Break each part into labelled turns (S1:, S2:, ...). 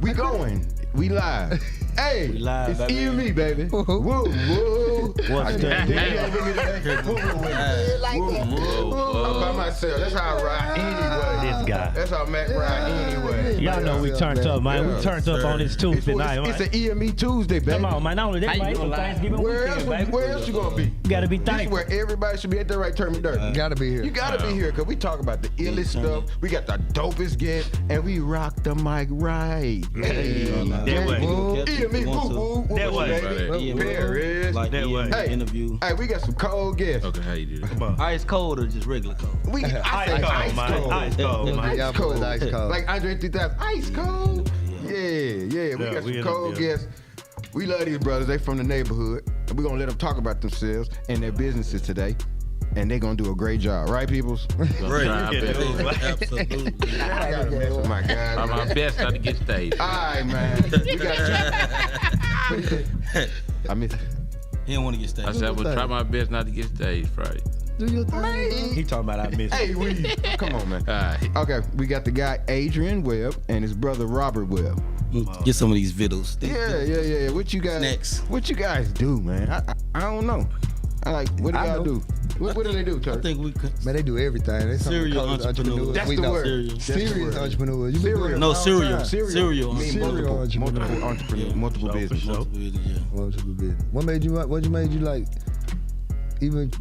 S1: We going. We live. Hey,
S2: we live,
S1: it's
S2: baby.
S1: E and me, baby. Woo, woo.
S2: What's that?
S1: I'm by myself. That's how I ride anyway.
S2: This guy.
S1: That's how Mac ride anyway.
S2: Y'all know we turned up, man. We turned up on this Tuesday night, man.
S1: It's an E and me Tuesday, baby.
S2: Come on, man. Not only that, man. It's a Thanksgiving weekend, baby.
S1: Where else you gonna be?
S2: You gotta be
S1: This is
S2: thankful.
S1: where everybody should be at that right turn me dirt.
S3: You gotta be here.
S1: You gotta be here, cause we talk about the illest stuff. We got the dopest guests, and we rock the mic right. Hey,
S2: That way.
S1: E and me, woo woo.
S2: That way.
S1: Paris.
S4: Like
S2: That way.
S1: Hey,
S4: interview.
S1: Hey, we got some cold guests.
S5: Okay, how you do that?
S2: Come on.
S4: Ice cold or just regular cold?
S1: We I say
S2: Ice cold, man. Ice cold, man.
S3: Y'all boys ice cold.
S1: Like Andre 3000, ice cold. Yeah. We got some cold guests. We love these brothers. They from the neighborhood, and we're gonna let them talk about themselves and their businesses today. And they're gonna do a great job, right, peoples?
S5: Right.
S4: Absolutely.
S1: I gotta mess with my guys.
S5: I'm
S1: man.
S5: my best not to get staged.
S1: All right, man. We got I miss it.
S4: He don't want to get
S5: I
S4: staged.
S5: said I would try my best not to get staged, right?
S3: Do your thing.
S2: He talking about I miss
S1: Hey, we come on, man.
S5: All right.
S1: Okay, we got the guy Adrian Webb and his brother Robert Webb.
S4: Get some of these vittles.
S1: Yeah. What you guys?
S4: Next.
S1: What you guys do, man? I don't know. I like. What do
S3: I
S1: y'all
S3: know.
S1: do? What do they do,
S4: I
S1: Turk?
S4: think we could.
S3: Man, they do everything. They some
S4: Serial
S3: cold
S4: entrepreneurs.
S1: That's
S3: We
S1: the
S3: know.
S1: word.
S4: Serial.
S1: That's the
S3: Serious
S1: word.
S3: entrepreneurs. You been doing it a
S4: No,
S3: long
S4: serial.
S3: time.
S4: Serial.
S1: Mean
S3: Serial
S1: multiple
S3: entrepreneur.
S1: entrepreneurs,
S4: Yeah.
S1: multiple
S2: For
S1: business.
S2: sure.
S3: Multiple business. What made you like even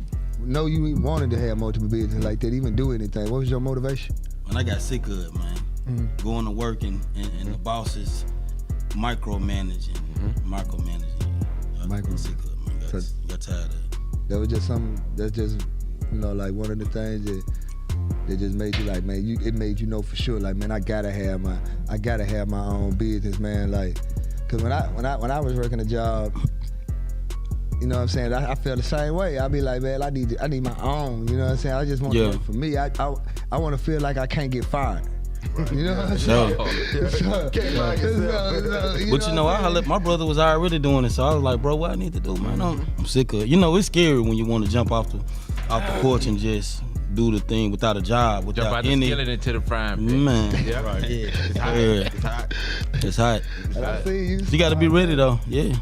S3: know you even wanted to have multiple business like that, even do anything? What was your motivation?
S4: When I got sick of it, man, going to work and the bosses micromanaging. I got sick of it, man. Got tired of it.
S3: That was just something that's just, like one of the things that just made you like, man, it made you know for sure, like, man, I gotta have my own business, man. Like, cause when I was working a job, you know what I'm saying, I felt the same way. I'd be like, man, I need my own, you know what I'm saying? I just want to for me, I want to feel like I can't get fired. Right. You know what I'm saying?
S4: My brother was already doing it, so I was like, bro, what I need to do, man? I'm sick of it. It's scary when you want to jump off the porch and just do the thing without a job,
S5: Jump
S4: without
S5: out the
S4: any.
S5: skillet into the frying pan.
S4: Man,
S1: Yeah, right. It's hot.
S4: it's hot.
S3: And I see you.
S4: You got to be ready though. Yeah.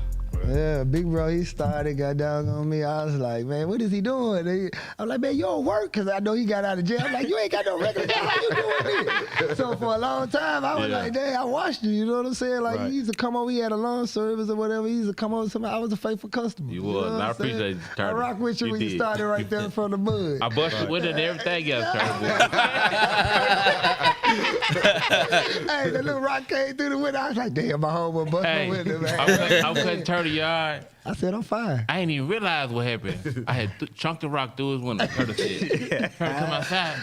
S3: Yeah, big bro, he started, got down on me. I was like, man, what is he doing? I'm like, man, you don't work, because I know he got out of jail. I'm like, you ain't got no regular job. How you doing this? So for a long time, I was like, dang, I watched you. You know what I'm saying? Like, he used to come over, he had a lawn service or whatever. He used to come over to somebody. I was a faithful customer.
S5: You
S3: know
S5: was.
S3: what
S5: And I
S3: I'm saying?
S5: appreciate you,
S3: I rock with you when you
S5: did.
S3: started right there from the mud.
S5: I busted with it and everything else, Turtle.
S3: Hey, that little rock came through the window. I was like, damn, my homeboy busted my window, man.
S5: I'm cutting Turtle yard.
S3: I said, I'm fine.
S5: I ain't even realize what happened. I had chunked the rock through his window. Turtle said, Turtle come outside.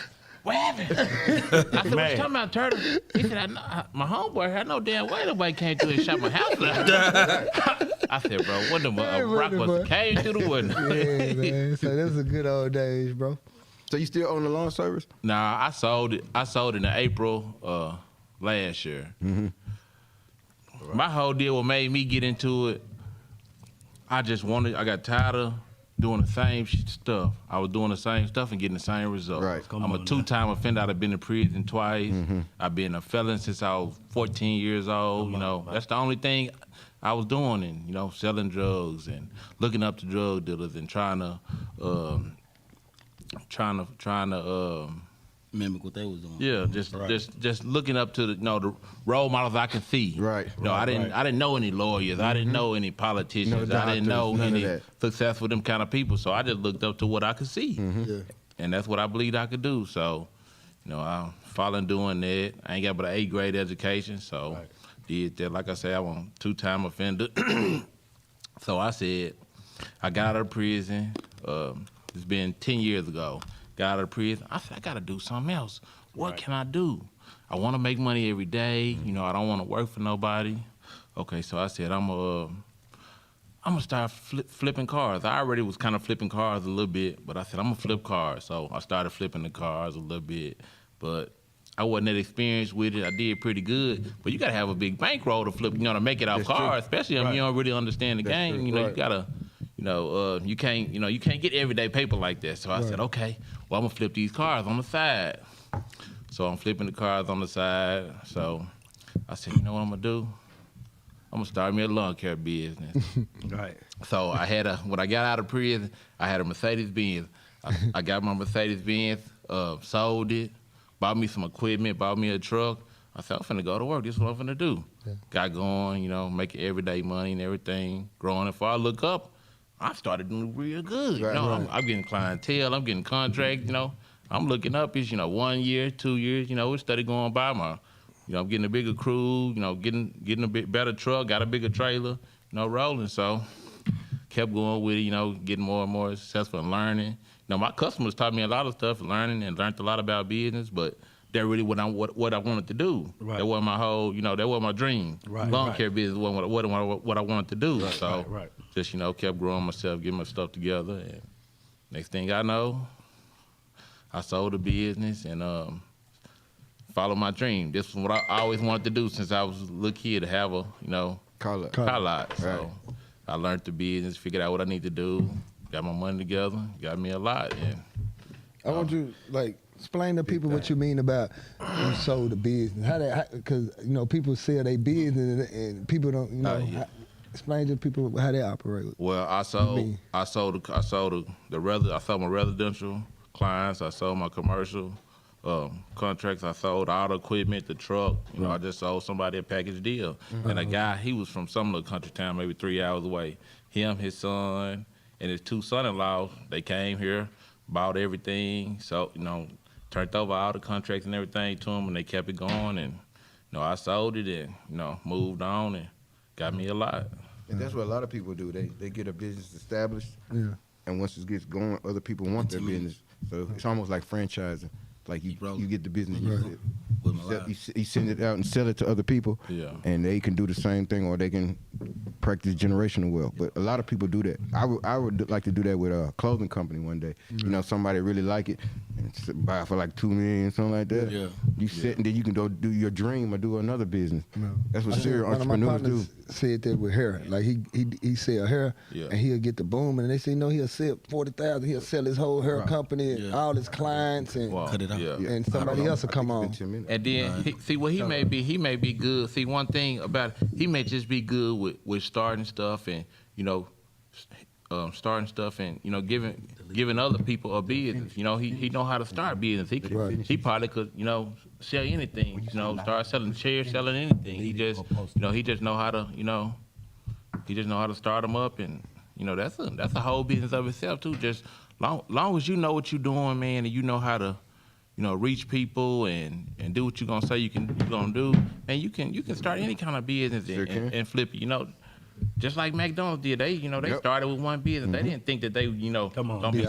S5: What happened? I said, what you talking about, Turtle? He said, my homeboy, I know damn well nobody came through and shot my house up. I said, bro, what the rock must have came through the window.
S3: Yeah, man. So this is good old days, bro.
S1: So you still own the lawn service?
S5: Nah, I sold it. I sold it in April last year. Mm-hmm. My whole deal, what made me get into it, I got tired of doing the same stuff. I was doing the same stuff and getting the same results.
S1: Right.
S5: I'm a two-time offender. I've been in prison twice. Mm-hmm. I've been a felon since I was 14 years old. That's the only thing I was doing, and selling drugs and looking up to drug dealers and trying to
S4: Mimic what they was doing.
S5: Yeah, just looking up to the role models I can see.
S1: Right.
S5: I didn't know any lawyers. I didn't know any politicians.
S1: No
S5: I didn't know
S1: doctors, none of
S5: any
S1: that.
S5: successful them kind of people. So I just looked up to what I could see, and that's what I believed I could do. So, I followed doing that. I ain't got but an 8th grade education, so did that. Like I said, I'm a two-time offender. So I said, I got out of prison. It's been 10 years ago. Got out of prison. I said, I got to do something else. What can I do? I want to make money every day. I don't want to work for nobody. Okay, so I said, I'm gonna start flipping cars. I already was kind of flipping cars a little bit, but I said, I'm gonna flip cars. So I started flipping the cars a little bit, but I wasn't that experienced with it. I did pretty good, but you gotta have a big bankroll to flip, to make it out
S1: That's
S5: cars,
S1: true.
S5: especially if you don't really understand the game.
S1: true.
S5: You
S1: Right.
S5: you gotta, you can't get everyday paper like that. So I said, okay, well, I'm gonna flip these cars on the side. So I'm flipping the cars on the side. So I said, you know what I'm gonna do? I'm gonna start me a lawn care business.
S2: Right.
S5: So when I got out of prison, I had a Mercedes-Benz. I got my Mercedes-Benz, sold it, bought me some equipment, bought me a truck. I said, I'm finna go to work. This is what I'm finna do. Yeah. Got going, making everyday money and everything, growing. And before I look up, I started doing real good.
S1: Right,
S5: I'm getting clientele, I'm getting contracts, I'm looking up. It's, 1 year, 2 years, it's steady going by. I'm getting a bigger crew, getting a bit better truck, got a bigger trailer, rolling. So kept going with it, getting more and more successful and learning. My customers taught me a lot of stuff, learning and learned a lot about business, but that really what I wanted to do. Right. That wasn't my whole, that wasn't my dream. Right. Lawn care business wasn't what I wanted to do.
S2: Right.
S5: So just, kept growing myself, getting my stuff together. And next thing I know, I sold the business and followed my dream. This is what I always wanted to do since I was a little kid, to have a,
S1: car lot.
S5: So I learned the business, figured out what I need to do, got my money together, got me a lot. And
S3: I want you, explain to people what you mean about you sold the business. Because people sell their business and people don't. Explain to people how they operate.
S5: Well, I sold my residential clients. I sold my commercial contracts. I sold all the equipment, the truck. I just sold somebody a package deal. Mm-hmm. And a guy, he was from some little country town, maybe 3 hours away. Him, his son, and his 2 son-in-laws. They came here, bought everything. So turned over all the contracts and everything to them, and they kept it going. And I sold it and moved on and got me a lot.
S1: And that's what a lot of people do. They get a business established, and once it gets going, other people want their business. So it's almost like franchising. Like you get the business, you send it out and sell it to other people, and they can do the same thing, or they can practice generational wealth. But a lot of people do that. I would like to do that with a clothing company one day. Somebody really like it, and buy it for like $2 million, something like that. Yeah. You sit and then you can go do your dream or do another business. That's what serious entrepreneurs do.
S3: Said that with hair, like he sell hair, and he'll get the boom, and they say he'll sell 40,000. He'll sell his whole hair company, all his clients, and
S5: cut it out.
S3: And somebody else will come on.
S5: And then he may be good. See, one thing about it, he may just be good with starting stuff and giving other people a business. He know how to start business. He probably could sell anything. Start selling chairs, selling anything. He just know how to start them up, and that's a whole business of itself too. Just long as you know what you're doing, man, and you know how to reach people and do what you're gonna say you're gonna do, and you can start any kind of business and flip it. Just like McDonald's did, they started with one business. They didn't think that they gonna be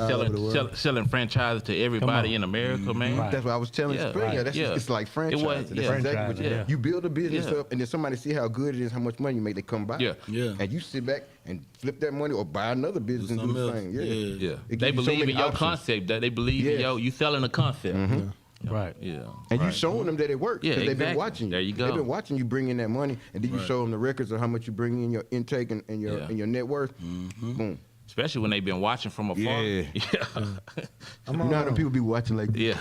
S5: selling franchises to everybody in America, man.
S1: Right. That's what I was telling you. It's like franchise. You build a business up, and then somebody see how good it is, how much money you make, they come by. And you sit back and flip that money or buy another business and do the same.
S5: They believe in your concept. They believe in you selling a concept.
S2: Mm-hmm. Right.
S1: Yeah. And you showing them that it works.
S5: Yeah,
S1: they've been watching you.
S5: There you go.
S1: They've been watching you bring in that money, and then you show them the records of how much you bring in your intake and your net worth. Mm-hmm. Boom.
S5: Especially when they've been watching from afar.
S1: You know how them people be watching like this?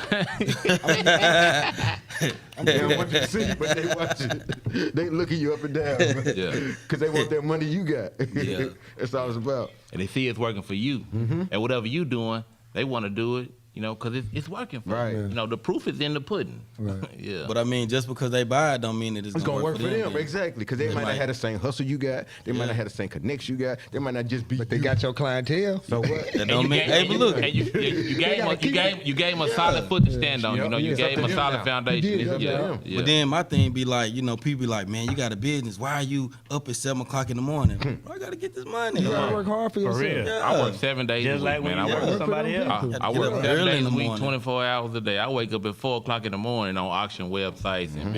S1: They don't want you to see, but they watching. They looking you up and down. Because they want that money you got. That's all it's about.
S5: And they see it's working for you. Mm-hmm. And whatever you doing, they want to do it. Because it's working for them. The proof is in the pudding. Right.
S4: But I mean, just because they buy it don't mean that it's gonna work for them.
S1: Exactly. Because they might not have the same hustle you got. They might not have the same connects you got. They might not just be.
S3: But they got your clientele.
S1: So what?
S4: That don't mean. Hey, but look.
S5: You gave him a solid foot to stand on. You gave him a solid foundation.
S4: But then my thing be like, people be like, man, you got a business. Why are you up at 7 o'clock in the morning? I gotta get this money.
S3: You gotta work hard for yourself.
S2: Real.
S5: I work 7 days a week, man. I work
S2: somebody else.
S5: I work 7 days a week, 24 hours a day. I wake up at 4 o'clock in the morning on auction websites, and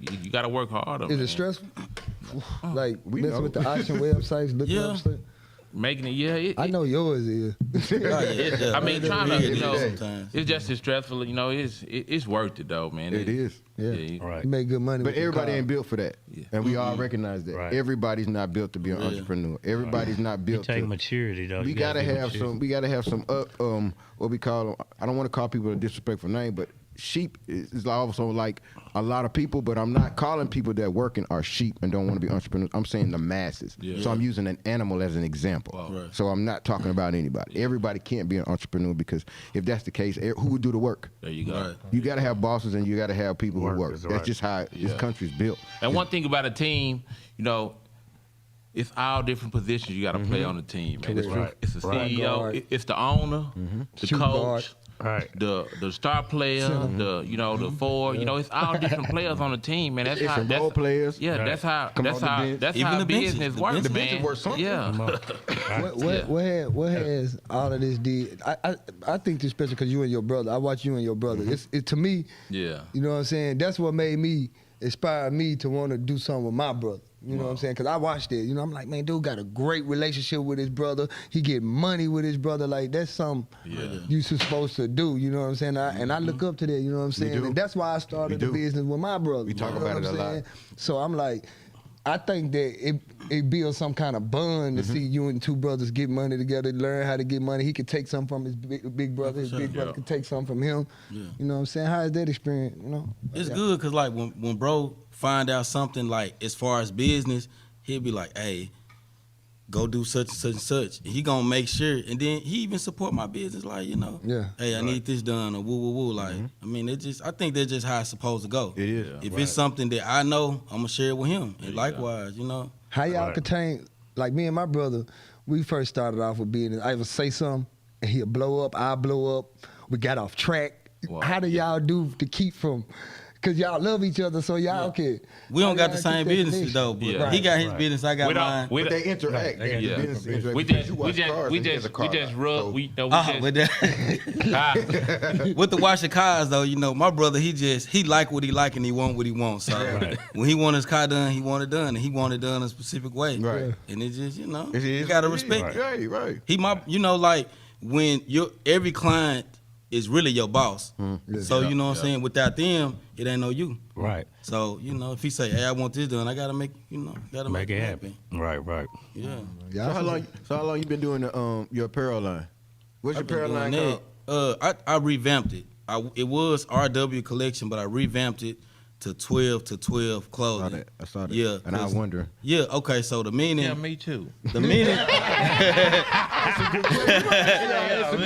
S5: you got to work harder.
S3: Is it stressful? Like messing with the auction websites, looking up stuff.
S5: Making it,
S3: I know yours is.
S5: I mean, trying to, it's just as stressful. It's worth it though, man.
S1: It is.
S3: Yeah. Right. You make good money.
S1: But everybody ain't built for that, and we all recognize that. Right. Everybody's not built to be an entrepreneur. Everybody's not built.
S2: You take maturity though.
S1: We gotta have some. We gotta have some. What we call. I don't want to call people a disrespectful name, but sheep is also like a lot of people, but I'm not calling people that working are sheep and don't want to be entrepreneurs. I'm saying the masses. Yeah. So I'm using an animal as an example. Wow. Right. So I'm not talking about anybody. Yeah. Everybody can't be an entrepreneur, because if that's the case, who would do the work?
S5: There you go. Right.
S1: You got to have bosses and you got to have people who work. That's just how this country's built.
S5: And one thing about a team, it's all different positions you got to play on the team. Man. It's the CEO, it's the owner, the coach, the star player, the forward. It's all different players on the team, man. That's how
S1: role players.
S5: Yeah, that's how business works,
S1: the
S5: man.
S1: Works
S5: yeah.
S3: What has all of this did? I think this special because you and your brother. I watch you and your brother. It to me.
S5: Yeah.
S3: You know what I'm saying? That's what made me inspire me to want to do something with my brother. You know what I'm saying? Because I watched it. I'm like, man, dude got a great relationship with his brother. He get money with his brother. Like, that's something you supposed to do. You know what I'm saying? And I look up to that. You know what I'm saying? And that's why I started the business with my brother.
S1: We talk about it a lot.
S3: So I'm like, I think that it builds some kind of bond to see you and two brothers get money together, learn how to get money. He could take some from his big brother. His big brother could take some from him. Yeah. You know what I'm saying? How is that experience?
S4: It's good because like when bro find out something like as far as business, he'll be like, hey, go do such and such and such. And he gonna make sure, and then he even support my business, like, hey, I need this done, or woo woo woo. Like, I mean, I think that's just how it's supposed to go.
S1: It is.
S4: If it's something that I know, I'm gonna share it with him. And likewise,
S3: How y'all contain, like me and my brother, we first started off with business. I would say something, and he'll blow up, I'll blow up. We got off track. Wow. How do y'all do to keep from, because y'all love each other, so y'all can.
S4: We don't got the same businesses though, but he got his business, I got mine.
S1: But they interact.
S5: We just rub.
S4: With the wash of cars though, my brother, he like what he like and he want what he wants. So when he want his car done, he want it done, and he want it done a specific way.
S1: Right.
S4: And it just, you gotta respect it.
S1: Right.
S4: He like when every client is really your boss. So you know what I'm saying? Without them, it ain't no you.
S2: Right.
S4: So, if he say, hey, I want this done, I gotta make it happen.
S2: Right.
S4: Yeah.
S1: So how long you been doing your apparel line? What's your apparel line called?
S4: I revamped it. It was RW Collection, but I revamped it to 12 to 12 clothing.
S1: I saw that.
S4: Yeah.
S1: And I was wondering.
S4: Yeah, okay, so the meaning.
S5: Yeah, me too.
S4: The meaning.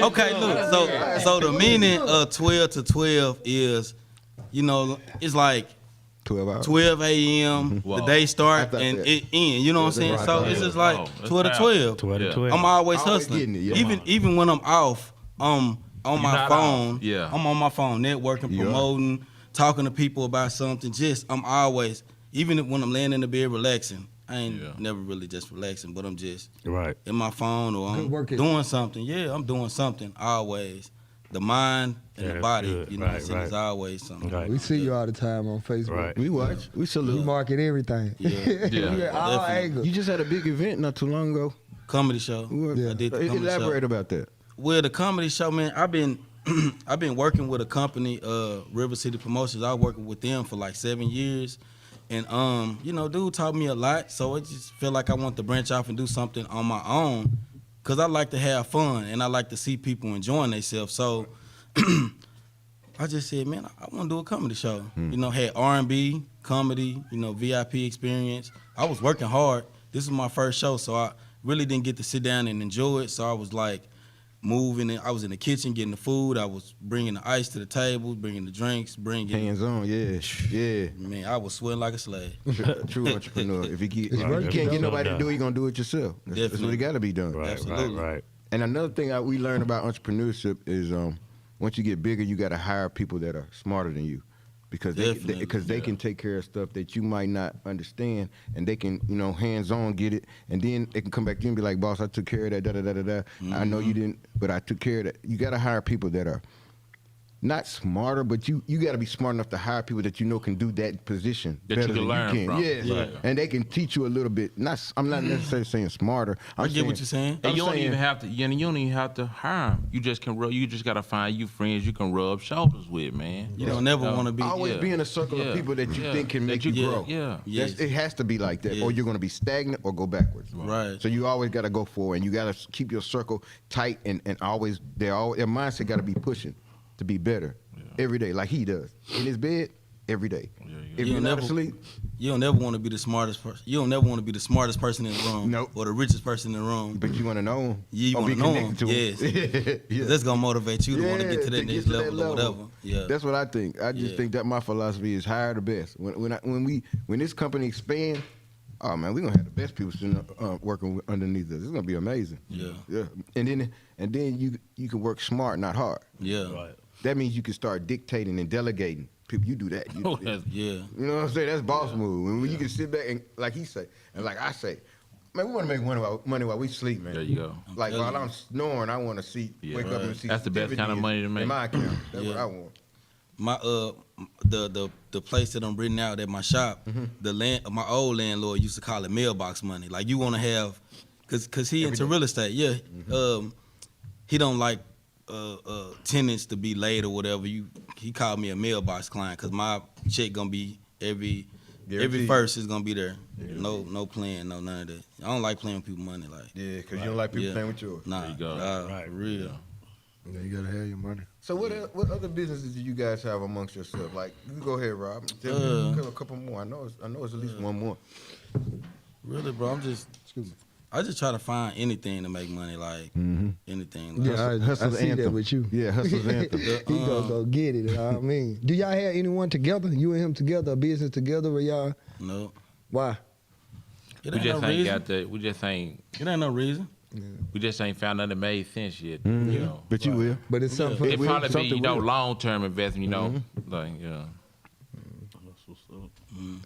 S4: Okay, look. So the meaning of 12 to 12 is, it's like
S1: 12 hours.
S4: 12 a.m. The day start and it end. You know what I'm saying? So it's just like 12 to 12.
S2: 12 to 12.
S4: I'm always hustling. Even when I'm off, I'm on my phone.
S5: Yeah.
S4: I'm on my phone, networking, promoting, talking to people about something. I'm always, even when I'm laying in the bed relaxing, I ain't never really just relaxing, but I'm just in my phone or I'm doing something. Yeah, I'm doing something always. The mind and the body, it's always something.
S3: Right. We see you all the time on Facebook.
S2: Right.
S1: We watch. We salute.
S3: We market everything.
S4: Yeah.
S3: All angles.
S1: You just had a big event not too long ago.
S4: Comedy show. I did the comedy
S1: Elaborate
S4: show.
S1: about that.
S4: Well, the comedy show, man, I've been working with a company, River City Promotions. I was working with them for like 7 years. And, dude taught me a lot. So I just feel like I want to branch off and do something on my own. Because I like to have fun and I like to see people enjoying themselves. So I just said, man, I want to do a comedy show. Had R&B, comedy, VIP experience. I was working hard. This was my first show, so I really didn't get to sit down and enjoy it. So I was like moving. I was in the kitchen getting the food. I was bringing the ice to the table, bringing the drinks,
S1: hands on, yeah.
S4: Man, I was sweating like a slave.
S1: True entrepreneur. If you can't get nobody to do it, you're gonna do it yourself. That's what it got to be done.
S4: Absolutely.
S2: Right.
S1: And another thing we learned about entrepreneurship is once you get bigger, you got to hire people that are smarter than you. Because they can take care of stuff that you might not understand, and they can, hands-on get it, and then they can come back to you and be like, boss, I took care of that, da-da-da-da-da. I know you didn't, but I took care of that. You got to hire people that are not smarter, but you got to be smart enough to hire people that can do that position
S5: that
S1: better
S5: you can learn
S1: than you can.
S5: from.
S1: Yeah. And they can teach you a little bit. I'm not necessarily saying smarter.
S4: I get what you're saying.
S5: And you don't even have to hire them. You just got to find you friends you can rub shoulders with, man.
S4: You don't never want to be.
S1: Always be in a circle of people that you think can make you grow.
S5: Yeah.
S1: It has to be like that, or you're going to be stagnant or go backwards.
S4: Right.
S1: So you always got to go forward, and you got to keep your circle tight, and always their mindset got to be pushing to be better. every day, like he does in his bed every day. If you're not asleep,
S4: you don't never want to be the smartest person. You don't never want to be the smartest person in the room,
S1: Nope.
S4: or the richest person in the room.
S1: but you want to know him.
S4: Yeah, you
S1: or
S4: want
S1: be
S4: to know him.
S1: connected to him.
S4: Yes, that's gonna motivate you to want to get to that
S1: to
S4: next
S1: get to
S4: level,
S1: that
S4: or whatever. Yeah,
S1: That's what I think. I just think that my philosophy is hire the best. When this company expands, oh man, we're gonna have the best people working underneath us. It's gonna be amazing.
S4: Yeah.
S1: And then you can work smart, not hard.
S4: yeah,
S2: Right.
S1: That means you can start dictating and delegating. People, you do that. You, do that.
S4: yeah.
S1: You know what I'm saying? That's boss move. And when you can sit back and like he say, and like I say, man, we want to make money while we sleep, man.
S5: There you go.
S1: Like while I'm snoring, I want to see, wake up and see.
S5: That's the best kind of money to make.
S1: In my account. That's what I want.
S4: My the place that I'm renting out at my shop, my old landlord used to call it mailbox money. Like you want to have, cause he into real estate. Yeah, he don't like tenants to be late or whatever. He called me a mailbox client because my check gonna be every first is gonna be there. No playing, no none of that. I don't like playing with people money like.
S1: Yeah, because you don't like people playing with yours.
S4: Nah,
S5: There you go.
S4: right, real.
S3: Yeah, you gotta have your money.
S1: So what other businesses do you guys have amongst yourselves? Like, you go ahead, Rob. Tell me a couple more. I know it's at least one more.
S4: Really, bro. I just try to find anything to make money, like anything. Like,
S3: Yeah, I
S1: Hustler's
S3: see
S1: anthem.
S3: that with you.
S1: Yeah, Hustler's anthem.
S3: He gonna go get it. I mean, do y'all have anyone together? You and him together, a business together, where y'all?
S4: No,
S3: Why?
S4: it
S5: We
S4: ain't
S5: just
S4: no
S5: ain't
S4: reason.
S5: got the. We just ain't.
S4: It ain't no reason.
S5: We just ain't found nothing that made sense yet. You know.
S1: But you will.
S3: But it's something.
S5: It probably be
S1: something will.
S5: long term investment. You know, like
S2: That's what's up.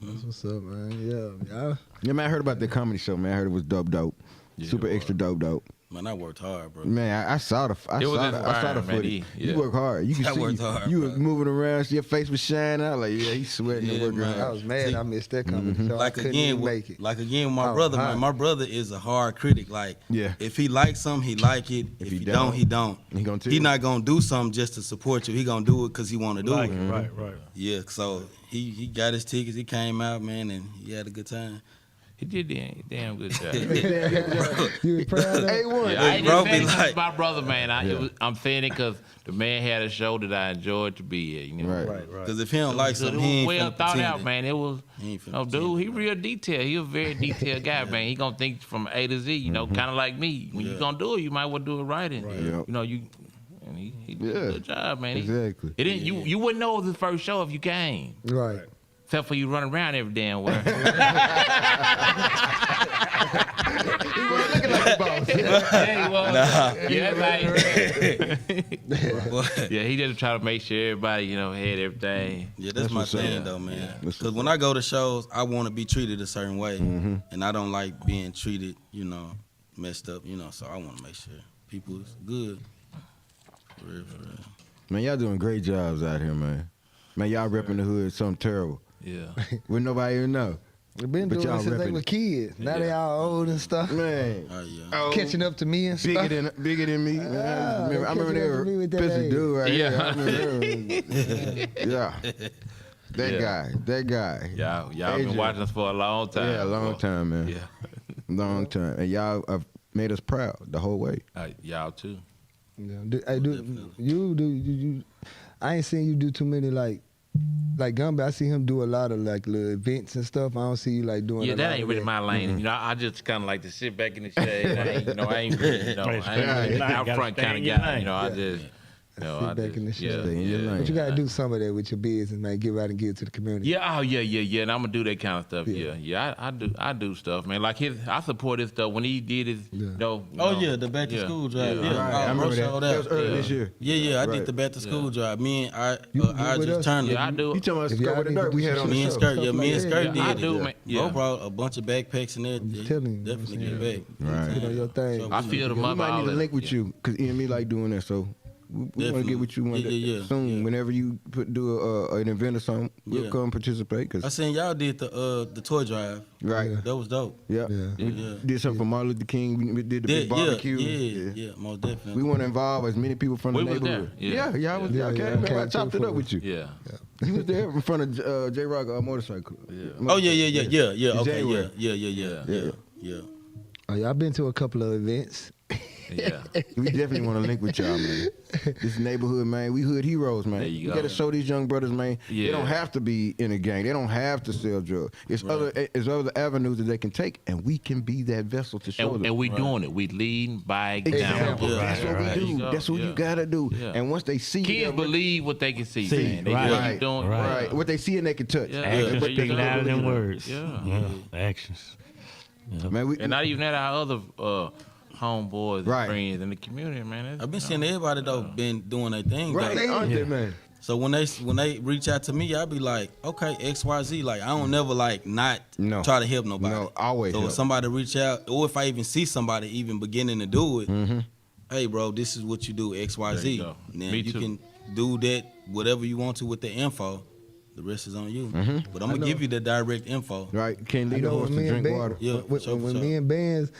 S3: That's what's up, man. Yeah.
S1: Yeah, man, I heard about the comedy show, man. I heard it was dope.
S5: Yeah,
S1: Super
S5: it was.
S1: extra dope.
S4: Man, I worked hard, bro.
S1: Man, I saw the
S5: It was
S1: I saw the
S5: inspiring, man.
S1: footage.
S5: Yeah.
S1: You work hard. You can
S4: I
S1: see
S4: worked hard,
S1: you
S4: bro.
S1: was moving around. Your face was shining. I was like, yeah, he's sweating and
S4: Yeah,
S1: working
S4: man.
S3: I
S1: hard.
S3: was mad I missed that comedy show. I
S4: Like
S3: couldn't
S4: again,
S3: even make it.
S4: like again, with my
S3: Oh,
S4: brother,
S3: hi.
S4: man. My brother is a hard critic. Like,
S1: Yeah.
S4: if he likes something, he like it. If he don't, he don't.
S1: He gonna tell
S4: He
S1: you.
S4: not gonna do something just to support you. He gonna do it because he want to do
S2: Like
S4: it.
S2: it. Right.
S4: Yeah. So he got his tickets. He came out, man, and he had a good time.
S5: he did a damn good job.
S3: You was proud of that?
S1: A1.
S5: Yeah, I ain't
S4: bro
S5: just saying
S4: be
S5: it 'cause
S4: like-
S5: my brother, man. I'm saying it because the man had a show that I enjoyed to be at. You know,
S1: Right.
S4: Because if he don't like
S5: So
S4: something,
S5: it
S4: he ain't
S5: was well
S4: finna
S5: thought
S4: pretend
S5: out,
S4: it.
S5: man. It was,
S4: He ain't finna
S5: no, dude,
S4: pretend
S5: he
S4: it,
S5: real detailed. He a very detailed guy, man. He gonna think from A to Z, you know, kind of like me. When you gonna do it, you might want to do it right. And,
S1: Yep.
S5: you know, and he did
S1: Yeah.
S5: a good job, man.
S1: Exactly.
S5: It didn't, you wouldn't know it was his first show if you came.
S3: Right.
S5: Except for you running around every damn where.
S1: He wasn't looking like a boss.
S5: Yeah, he was.
S4: Boy.
S5: Yeah, he just try to make sure everybody, you know, had everything.
S4: Yeah, that's my
S1: what's up.
S4: thing though, man.
S1: That's
S4: Because when I go to shows, I want to be treated a certain way, and I don't like being treated, you know, messed up, you know. So I want to make sure people is good. For real.
S1: Man, y'all doing great jobs out here, man. Man, y'all repping the hood something terrible.
S5: Yeah.
S1: When nobody even know.
S3: We've been
S1: But
S3: doing
S1: y'all
S3: it since they
S1: repping
S3: were
S1: it.
S3: kids. Now they all old and stuff.
S1: Man.
S4: Oh yeah.
S1: Oh,
S3: Catching up to me and stuff.
S1: bigger than me. Man. I remember
S3: catching
S1: they
S3: up
S1: were
S3: to me with that
S1: pissing
S3: age.
S1: dude right
S5: Yeah.
S1: here. I remember. Yeah. That guy.
S5: Y'all been
S1: Adrian.
S5: watching us for a long time.
S1: Yeah, a long
S5: bro.
S1: time, man.
S5: Yeah.
S1: Long time. And y'all have made us proud the whole way.
S5: Y'all too.
S3: Yeah. You I ain't seen you do too many like Gumby. I see him do a lot of like little events and stuff. I don't see you like doing.
S5: Yeah,
S3: a
S5: that
S3: lot
S5: ain't
S3: of
S5: really
S3: that.
S5: my lane. You know, I just kind of like to sit back in the shade. I ain't really, I ain't really out front kind of guy. You know, I just,
S3: Sit back in the shade.
S1: Stay in your lane.
S3: But you gotta do some of that with your business, man. Give out and give it to the community.
S5: Yeah, yeah, and I'm gonna do that kind of stuff. Yeah, I do stuff, man. Like I support his stuff when he did his,
S4: Oh yeah, the back to school drive. Yeah,
S1: Right. I remember that. That was early this year.
S4: Yeah, I
S1: Right.
S4: did the back to school drive. Me and I
S3: with
S4: just
S3: us?
S4: turned.
S5: Yeah, I do.
S1: You talking about
S3: If
S1: Skirt
S3: y'all
S1: with the
S3: need to
S1: Dirt
S3: do
S1: we had
S3: some
S1: on the
S4: Me and
S1: show.
S4: Skirt,
S3: Stuff
S4: me and
S3: like
S4: Skirt
S3: that.
S4: did
S5: I
S4: it.
S5: do, man. Yeah.
S4: Bro brought a bunch of backpacks and everything.
S3: telling you,
S4: Definitely
S3: you know
S4: get
S3: what
S4: back.
S1: Right.
S3: Get on your thing.
S4: So
S5: I feel the
S1: We
S5: mother.
S1: might need to
S5: all
S1: link
S5: that.
S1: with you because Ian and me like doing that. So we want to
S4: Definitely.
S1: get with you one day
S4: Yeah.
S1: soon.
S4: Yeah.
S1: Whenever you do an event or something, we'll
S4: Yeah.
S1: come participate.
S4: I
S1: Cause
S4: seen y'all did the toy drive.
S1: right,
S4: That was dope.
S1: yeah,
S3: Yeah.
S1: we
S4: Yeah.
S1: did something for Martin Luther King. We did the big barbecue.
S4: Yeah, most definitely.
S1: We want to involve as many people from the
S5: We was there,
S1: neighborhood.
S5: yeah.
S1: y'all was
S3: Yeah,
S1: y'all
S3: yeah,
S1: came.
S3: came
S1: I chopped
S3: through
S1: it up
S3: for
S1: with you.
S5: Yeah.
S1: You was there in front of J Rock motorcycle.
S4: Oh yeah. Okay,
S1: January.
S4: yeah.
S1: Yeah.
S4: Yeah.
S3: Oh, yeah, I've been to a couple of events.
S5: Yeah.
S1: We definitely want to link with y'all, man. This neighborhood, man. We hood heroes, man.
S5: There you
S1: We
S5: go.
S1: got to show these young brothers, man.
S5: Yeah.
S1: They don't have to be in a gang. They don't have to sell drugs. It's other avenues that they can take, and we can be that vessel to show them.
S5: And we doing it. We leading by example.
S1: Example. That's what we do. That's what you gotta do.
S5: Yeah.
S1: And once they see
S5: Kids
S1: that,
S5: believe what they can see, man. They
S6: right.
S5: keep doing
S1: right, what they see and they can touch.
S5: Yeah.
S6: Actions
S5: Yeah.
S6: speak louder than words.
S5: Yeah.
S6: Actions.
S1: Man, we,
S5: And not even that, our other homeboys and
S1: Right.
S5: friends in the community, man.
S4: I've been seeing everybody though been doing their thing.
S1: right,
S4: though.
S1: they aren't they, man?
S4: So when they reach out to me, I be like, okay, XYZ. Like I don't never like not
S1: No.
S4: try to help nobody.
S1: No, always
S4: So
S1: help.
S4: if somebody reach out, or if I even see somebody even beginning to do it, hey bro, this is what you do
S5: There
S4: XYZ.
S5: you go.
S4: Then
S5: Me
S4: you
S5: too.
S4: can do that whatever you want to with the info. The rest is on you. But I'm gonna give you the direct info.
S1: Right, can't
S3: I
S1: lead a
S3: know
S1: horse
S3: when
S1: to
S3: me and
S1: drink
S3: Ben,
S1: water.
S4: Yeah,
S3: when,
S4: sure,
S3: when
S4: sure.
S3: me and Benz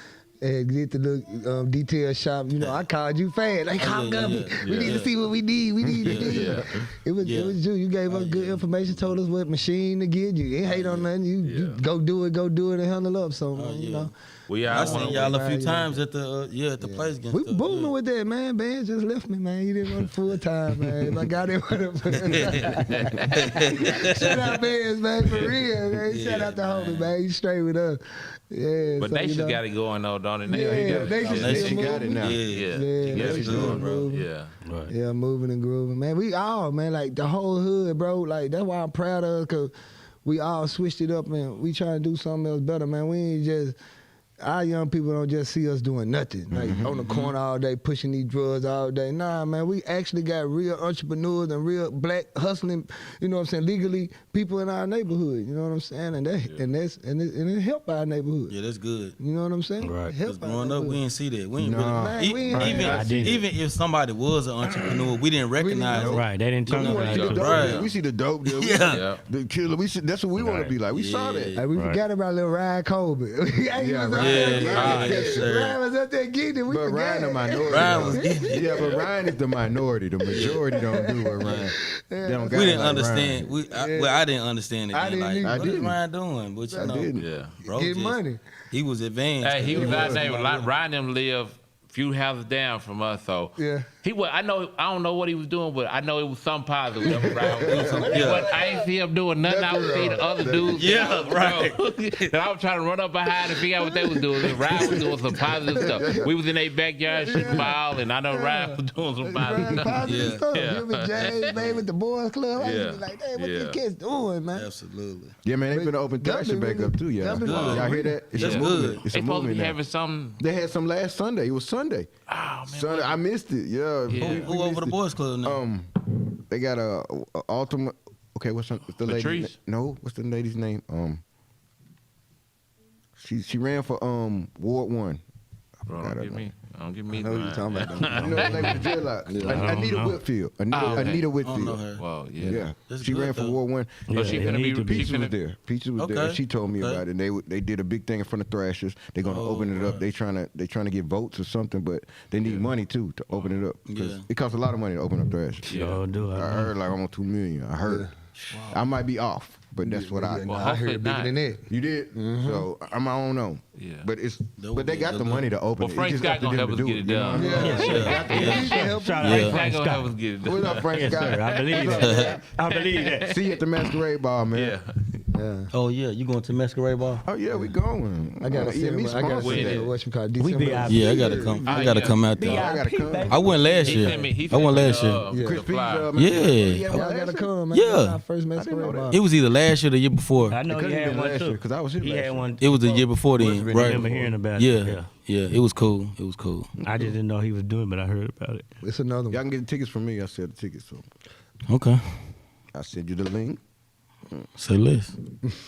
S3: get to the detail shop, you know, I called you fast. Like, come
S4: yeah,
S3: on,
S4: yeah,
S3: we need to see what we need. We need to do. It was
S4: Yeah.
S3: you. You gave us good information, told us what machine to get. You ain't hate on nothing. You go do it, and handle up. So you know,
S4: I seen y'all a few
S3: Yeah.
S4: times at the at the place.
S3: we booming with that, man. Ben just left me, man. He didn't want full time, man. If I got him, shout out Ben, man, for real, man. Shout out to homie, man. He's straight with us. Yeah,
S5: But
S3: so,
S5: they
S3: you
S5: just
S3: know.
S5: got it going though, don't they?
S3: Yeah, they
S1: Oh,
S3: just
S1: they
S3: still
S1: got it
S3: moving.
S1: now.
S5: Yeah.
S3: Yeah,
S5: Yeah,
S3: they
S5: it's
S3: still
S5: good, bro.
S3: moving.
S5: Yeah.
S6: Right.
S3: Yeah, moving and grooving, man. We all, man, like the whole hood, bro. Like that's why I'm proud of us, cause we all switched it up and we trying to do something else better, man. We ain't just. Our young people don't just see us doing nothing, like on the corner all day, pushing these drugs all day. Nah, man, we actually got real entrepreneurs and real black hustling, you know what I'm saying, legally people in our neighborhood. You know what I'm saying, and it help our neighborhood.
S4: Yeah, that's good.
S3: You know what I'm saying?
S6: Right.
S3: Help
S4: Cause
S3: our
S4: growing up, we
S3: neighborhood.
S4: didn't see that. We ain't
S1: Nah.
S4: really.
S3: Man, we ain't
S6: I did.
S4: Even if somebody was an entrepreneur, we didn't recognize it.
S6: Right. They didn't talk
S4: You know,
S6: about
S1: See the
S6: it.
S1: dope
S4: Right.
S1: deal. We see the dope deal. We
S4: Yeah.
S1: see
S5: Yeah.
S1: the killer. We see, that's what we want to
S6: Right.
S1: be like. We saw that.
S4: Yeah.
S3: Like we
S6: Right.
S3: forgot about little Ryan Colby.
S1: Yeah,
S3: Ryan
S1: Ryan.
S4: Yes, sir.
S3: Ryan was up there getting it. We
S1: But
S3: forgot.
S1: Ryan the minority.
S4: Ryan
S1: though.
S4: was getting
S1: Yeah, but Ryan is the minority. The majority don't do what Ryan. They don't got
S4: We
S1: it
S4: didn't
S1: like
S4: understand.
S1: Ryan.
S4: I didn't understand it.
S3: I
S4: Then.
S3: didn't
S4: Like,
S3: either.
S1: I
S4: what is
S1: didn't.
S4: Ryan doing? But you
S1: I
S4: know,
S1: didn't.
S5: Yeah.
S4: bro,
S3: Get
S4: just-
S3: money.
S4: He was advanced.
S5: Hey, he was out there.
S4: somebody-
S5: Ryan them live a few houses down from us, so
S3: Yeah.
S5: he was. I don't know what he was doing, but I know it was something positive. That Ryan was doing something.
S4: Yeah.
S5: But I ain't see him doing nothing. I was seeing the other dudes.
S4: Yeah, right.
S5: And I was trying to run up behind and figure out what they was doing. And Ryan was doing some positive stuff. We was in their backyard shooting ball, and I know Ryan was doing some positive
S3: Ryan
S5: stuff.
S3: positive
S4: Yeah.
S3: stuff.
S5: Yeah.
S3: Him and James, man, with the boys club. I
S5: Yeah.
S3: was like, hey, what
S5: Yeah.
S3: these kids doing, man?
S4: Absolutely.
S1: Yeah, man, they finna open
S3: That
S1: thrashing
S3: been
S1: back
S3: really-
S1: up too, y'all.
S3: that been
S1: Y'all
S3: really-
S1: hear that? It's
S4: That's
S1: a
S4: good.
S1: movement. It's
S5: They
S1: a
S5: supposed to
S1: movement
S5: be
S1: now.
S5: having something.
S1: They had some last Sunday. It was Sunday.
S5: Oh man,
S1: Sunday. I missed it. Yeah.
S5: Yeah.
S1: We
S4: Who over
S1: missed
S4: the
S1: it.
S4: boys club now?
S1: They got a ultimate. Okay, what's the lady?
S5: Latrice?
S1: No, what's the lady's name? She ran for Ward 1.
S5: Bro, don't give me.
S3: I know what you're talking about. though.
S1: You know the lady with the dreadlocks? Anita
S6: know.
S1: Whitfield.
S5: Oh, okay.
S1: Anita
S4: I don't know
S1: Whitfield.
S4: her.
S5: Well, yeah.
S1: Yeah,
S4: That's
S1: she
S4: good,
S1: ran for
S4: though.
S1: Ward 1.
S5: So she
S6: Yeah,
S5: finna
S6: they
S5: be
S6: need to be.
S1: Peaches was
S5: finna-
S1: there. Peaches was there.
S4: Okay.
S1: And she told me
S4: Okay.
S1: about it. And they did a big thing in front of Thrashers. They're gonna open it up. They trying to get votes or something, but they need money too to open it up. 'Cause
S4: Yeah.
S1: it costs a lot of money to open up Thrashers.
S6: Sure do.
S1: I heard like almost $2 million. I heard. I might be off, but that's what I.
S3: Yeah,
S5: Well,
S3: I heard
S5: hopefully
S3: it bigger
S5: not.
S3: than that.
S1: You did. So I don't know.
S5: Yeah.
S1: But it's
S4: That would
S1: but they
S4: be
S1: got
S4: good.
S1: the money to open
S5: Well,
S1: it.
S5: Frank
S1: It just
S5: Scott
S1: up to
S5: gonna
S1: them
S5: help
S1: to
S5: us
S1: do
S5: get it
S1: you know
S5: done.
S1: what I mean?
S4: Yeah.
S6: Shout
S4: Yeah.
S6: out
S5: Frank
S6: Frank
S5: gonna
S6: Scott.
S5: help us get it done.
S1: What's up, Frank
S6: Yes,
S1: Scott?
S6: sir. I believe that. I believe that.
S1: See you at the masquerade ball, man.
S5: Yeah.
S3: Yeah.
S4: Oh yeah, you going to masquerade ball?
S1: Oh yeah, we going.
S3: I gotta see him. I gotta
S1: sponsor
S3: see
S1: that.
S3: what you call
S6: We
S3: December.
S6: VIP.
S4: Yeah, I gotta come. I gotta
S5: yeah.
S4: come out
S1: I
S4: there.
S1: gotta come.
S4: I went last
S5: He
S4: year.
S5: sent me. He
S4: I
S5: sent
S4: went
S5: me
S4: last year.
S3: Yeah.
S1: Chris P's,
S5: flyer.
S4: Yeah.
S3: Y'all gotta come, man.
S4: Yeah.
S3: This is our first masquerade ball.
S4: It was either last year or the year before.
S6: I know
S1: It
S6: he
S1: could've
S6: had
S1: been
S6: one
S1: last
S6: too.
S1: year, 'cause I was here
S6: He
S1: last
S6: had
S1: year.
S6: one.
S4: It was the year before then,
S6: I
S4: right?
S6: remember hearing about it.
S4: Yeah, yeah. It was cool. It was cool.
S6: I just didn't know he was doing it, but I heard about it.
S3: It's another
S1: Y'all
S3: one.
S1: can get the tickets from me. I sell the tickets, so
S4: Okay.
S1: I send you the link.
S4: Say less.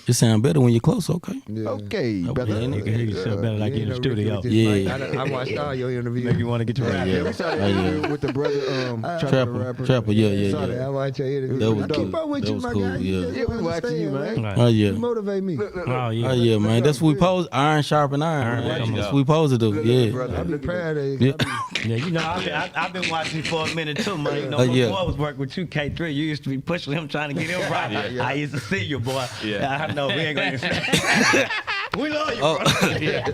S4: It sound better when you're close. Okay.
S3: Yeah.
S1: Okay, brother.
S6: You can hear yourself better like
S3: You
S6: in the
S3: ain't no Ricky
S6: studio.
S3: with this
S4: Yeah.
S3: mic. I watched all your interviews.
S6: Make you want to get your rap.
S1: Yeah, we saw that interview with the brother,
S4: Trapper. Yeah, yeah,
S3: Sorry,
S4: yeah.
S3: I watched your interviews.
S4: That was
S3: I keep
S4: good.
S3: up with
S4: That
S3: you,
S4: was
S3: my
S4: cool,
S3: guy.
S4: yeah.
S1: Yeah, we watching you, man.
S6: Right.
S4: Oh
S3: You
S4: yeah.
S3: motivate me.
S6: Oh yeah.
S4: Oh yeah, man. That's what we pose. Iron sharpen iron.
S6: There you
S4: That's
S6: go.
S4: what we supposed to do. Yeah.
S1: brother.
S3: I be
S1: Look at
S3: proud of you.
S4: Yeah.
S6: Yeah, you know, I've been watching you for a minute too, man. You know,
S4: Yeah.
S6: before I was working with you, K3, you used to be pushing him, trying to get him right. I used to see you, boy.
S5: Yeah.
S6: I know we ain't gonna. We love you,
S4: Oh.
S6: bro. Yeah.